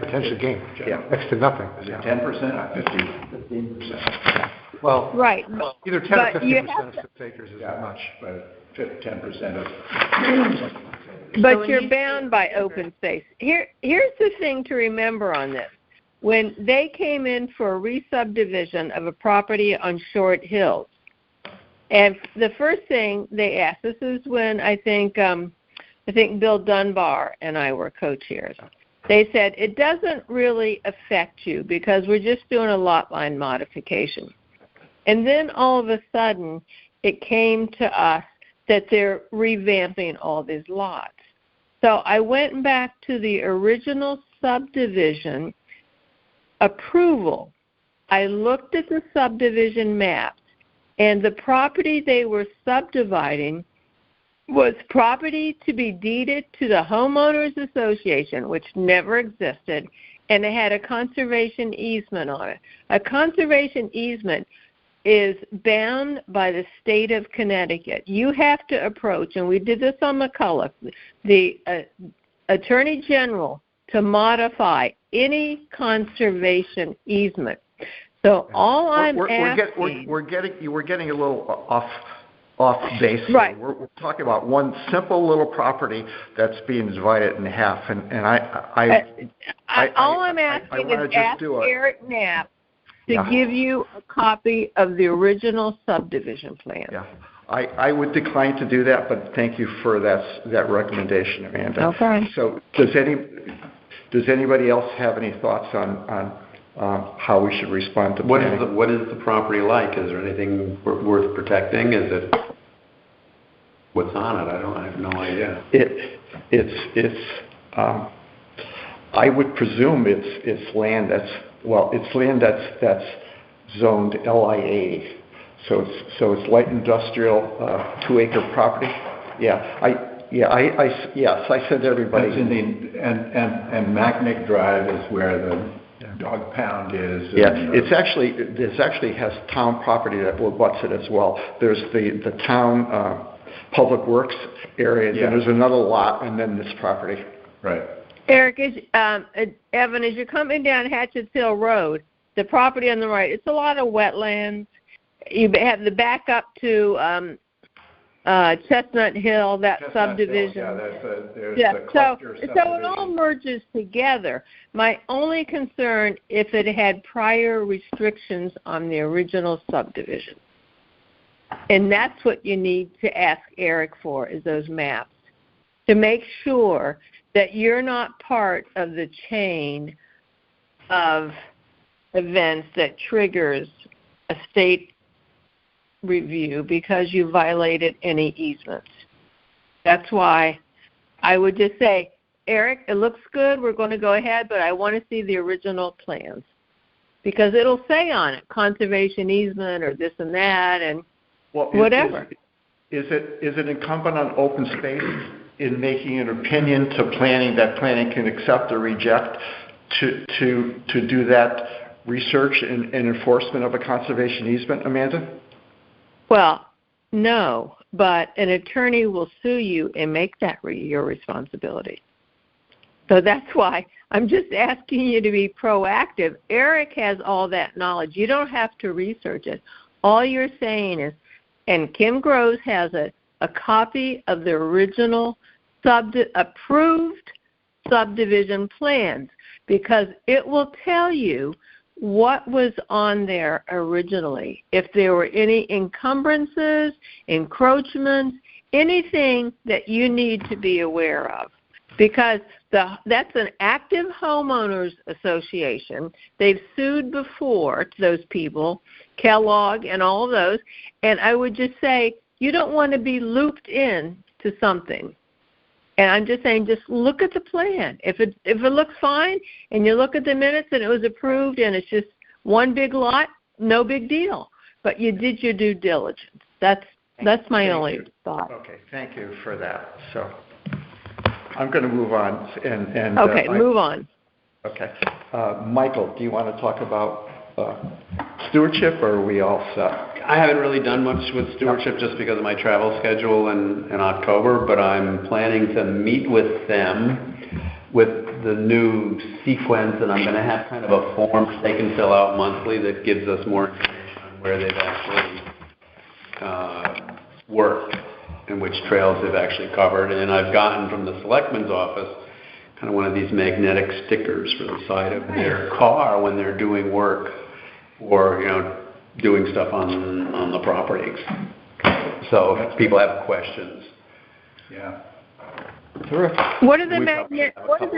potential gain. Yeah. Next to nothing. Is it 10% or 15%? Well, Right. either 10 or But you 15% have of 6 acres is Yeah, much. but 10% of, But you're bound by open space. Here's the thing to remember on this. When they came in for a re-subdivision of a property on Short Hills, and the first thing they asked, this is when I think Bill Dunbar and I were co-chairs. They said, it doesn't really affect you because we're just doing a lot line modification. And then all of a sudden, it came to us that they're revamping all these lots. So I went back to the original subdivision approval. I looked at the subdivision maps, and the property they were subdividing was property to be deeded to the homeowners association, which never existed, and it had a conservation easement on it. A conservation easement is bound by the state of Connecticut. You have to approach, and we did this on McCullough, the Attorney General to modify any conservation easement. So all I'm asking... We're getting a little off base here. Right. We're talking about one simple little property that's being divided in half, and all I'm asking is ask Eric Knapp to give you a copy of the original subdivision plan. Yeah, I would decline to do that, but thank you for that recommendation, Amanda. Okay. So does anybody else have any thoughts on how we should respond to planning? What is the property like? Is there anything worth protecting? Is it, what's on it? I have no idea. I would presume it's land that's zoned LIA. So it's light industrial, 2-acre property. Yes, I said to everybody. That's and Macnick Drive is where the dog pound is. Yeah, this actually has town property that abuts it as well. There's the town public works area, then there's another lot, and then this property. Right. Eric, Evan, as you're coming down Hatchetts Hill Road, the property on the right, it's a lot of wetlands. You have the back up to Chestnut Hill, subdivision. So it all merges together. My only concern, if it had prior restrictions on the original subdivision. And that's what you need to ask Eric for, is those maps, to make sure that you're not part of the chain of events that triggers a state review because you violated any easements. That's why I would just say, Eric, it looks good, we're going to go ahead, but I want to see the original plans. Because it'll say on it, conservation easement or this and that and whatever. Is it incumbent on open space in making an opinion to planning that planning can accept or reject to do that research and enforcement of a conservation easement, Amanda? Well, no, but an attorney will sue you and make that your responsibility. So that's why I'm just asking you to be proactive. Eric has all that knowledge. You don't have to research it. All you're saying is, and Kim Groves has it, a copy of the original approved subdivision plans, because it will tell you what was on there originally, if there were any encumbrances, encroachments, anything that you need to be aware of, because that's an active homeowners association. They've sued before, those people, Kellogg and all of those, and I would just say you don't want to be looped in to something. And I'm just saying, just look at the plan. If it looks fine and you look at the minutes and it was approved and it's just one big lot, no big deal. But you did your due diligence. That's my only thought. Okay, thank you for that. So I'm going to move on. Okay, move on. Okay. Michael, do you want to talk about stewardship, or are we all set? I haven't really done much with stewardship just because of my travel schedule in October, but I'm planning to meet with them with the new sequence, and I'm going to have kind of a form they can fill out monthly that gives us more information on where they've actually worked and which trails they've actually covered. And I've gotten from the selectman's office kind of one of these magnetic stickers for the side of their car when they're doing work or, doing stuff on the properties. So if people have questions. Yeah. Terrific. What are the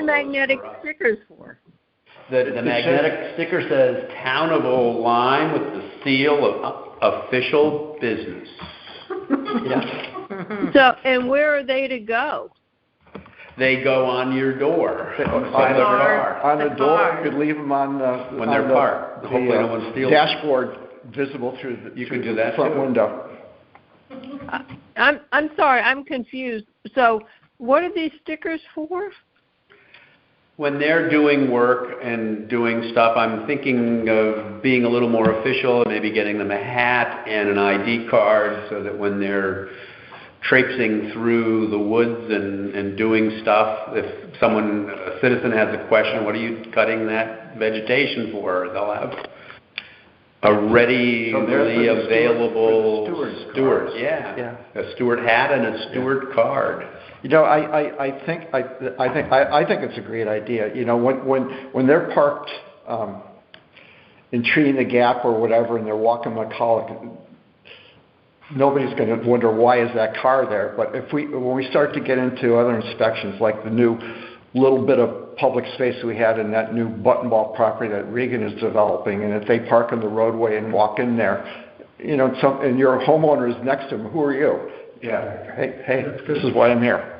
magnetic stickers for? The magnetic sticker says Town of Old Lyme with the seal of official business. Yeah. So, and where are they to go? They go on your door. On the door, you could leave them on the... When they're parked. Hopefully no one steals them. Dashboard visible through the front too. window. I'm sorry, I'm confused. So what are these stickers for? When they're doing work and doing stuff, I'm thinking of being a little more official, maybe getting them a hat and an ID card so that when they're traipsing through the woods and doing stuff, if a citizen has a question, what are you cutting that vegetation for? They'll have a readily available steward. Yeah. A steward hat and a steward card. I think it's a great idea. When they're parked in Tree in the Gap or whatever, and they're walking McCulloch, nobody's going to wonder why is that car there. But when we start to get into other inspections, like the new little bit of public space we had in that new button ball property that Regan is developing, and if they park on the roadway and walk in there, and your homeowner is next to them, who are you? Yeah. Hey, this is why I'm here.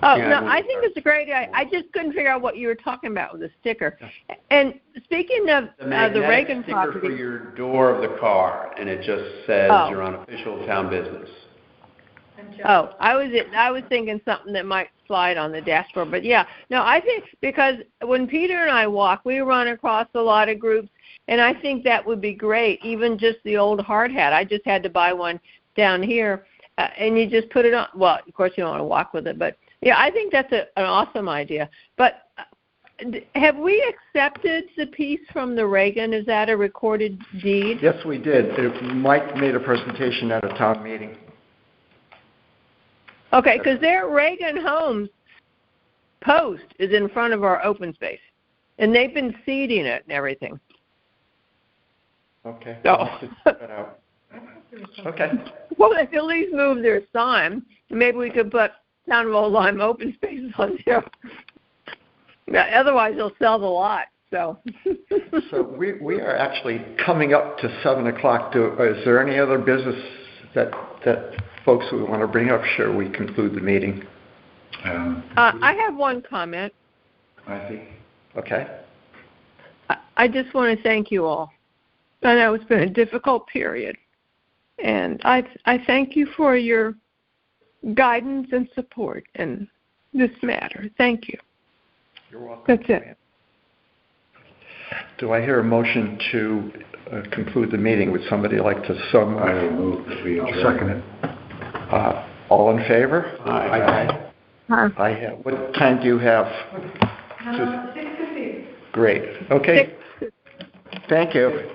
Oh, no, I think it's a great idea. I just couldn't figure out what you were talking about with the sticker. And speaking of the Reagan property... sticker for your door of the car, and it just says you're on official town business. Oh, I was thinking something that might slide on the dashboard. But, yeah, no, I think because when Peter and I walk, we run across a lot of groups, and I think that would be great, even just the old hard hat. I just had to buy one down here, and you just put it on. Well, of course, you don't want to walk with it, but... Yeah, I think that's an awesome idea. But have we accepted the piece from the Reagan? Is that a recorded deed? Yes, we did. Mike made a presentation at a town meeting. Okay, because their Reagan Homes post is in front of our open space, and they've been seeding it and everything. Okay. Oh. Okay. Well, they can at least move their sign. Maybe we could put Town of Old Lyme open spaces on there. Otherwise, they'll sell the lot. So we are actually coming up to 7 o'clock. Is there any other business that folks we want to bring up? Sure, we conclude the meeting. I have one comment. I see. Okay. I just want to thank you all. I know it's been a difficult period, and I thank you for your guidance and support in this matter. Thank you. You're welcome. That's it. Do I hear a motion to conclude the meeting? Would somebody like to sum? I will move that we adjourn. Second it. All in favor? Aye. I have. What time do you have? 6:50. Great. Okay. Thank you.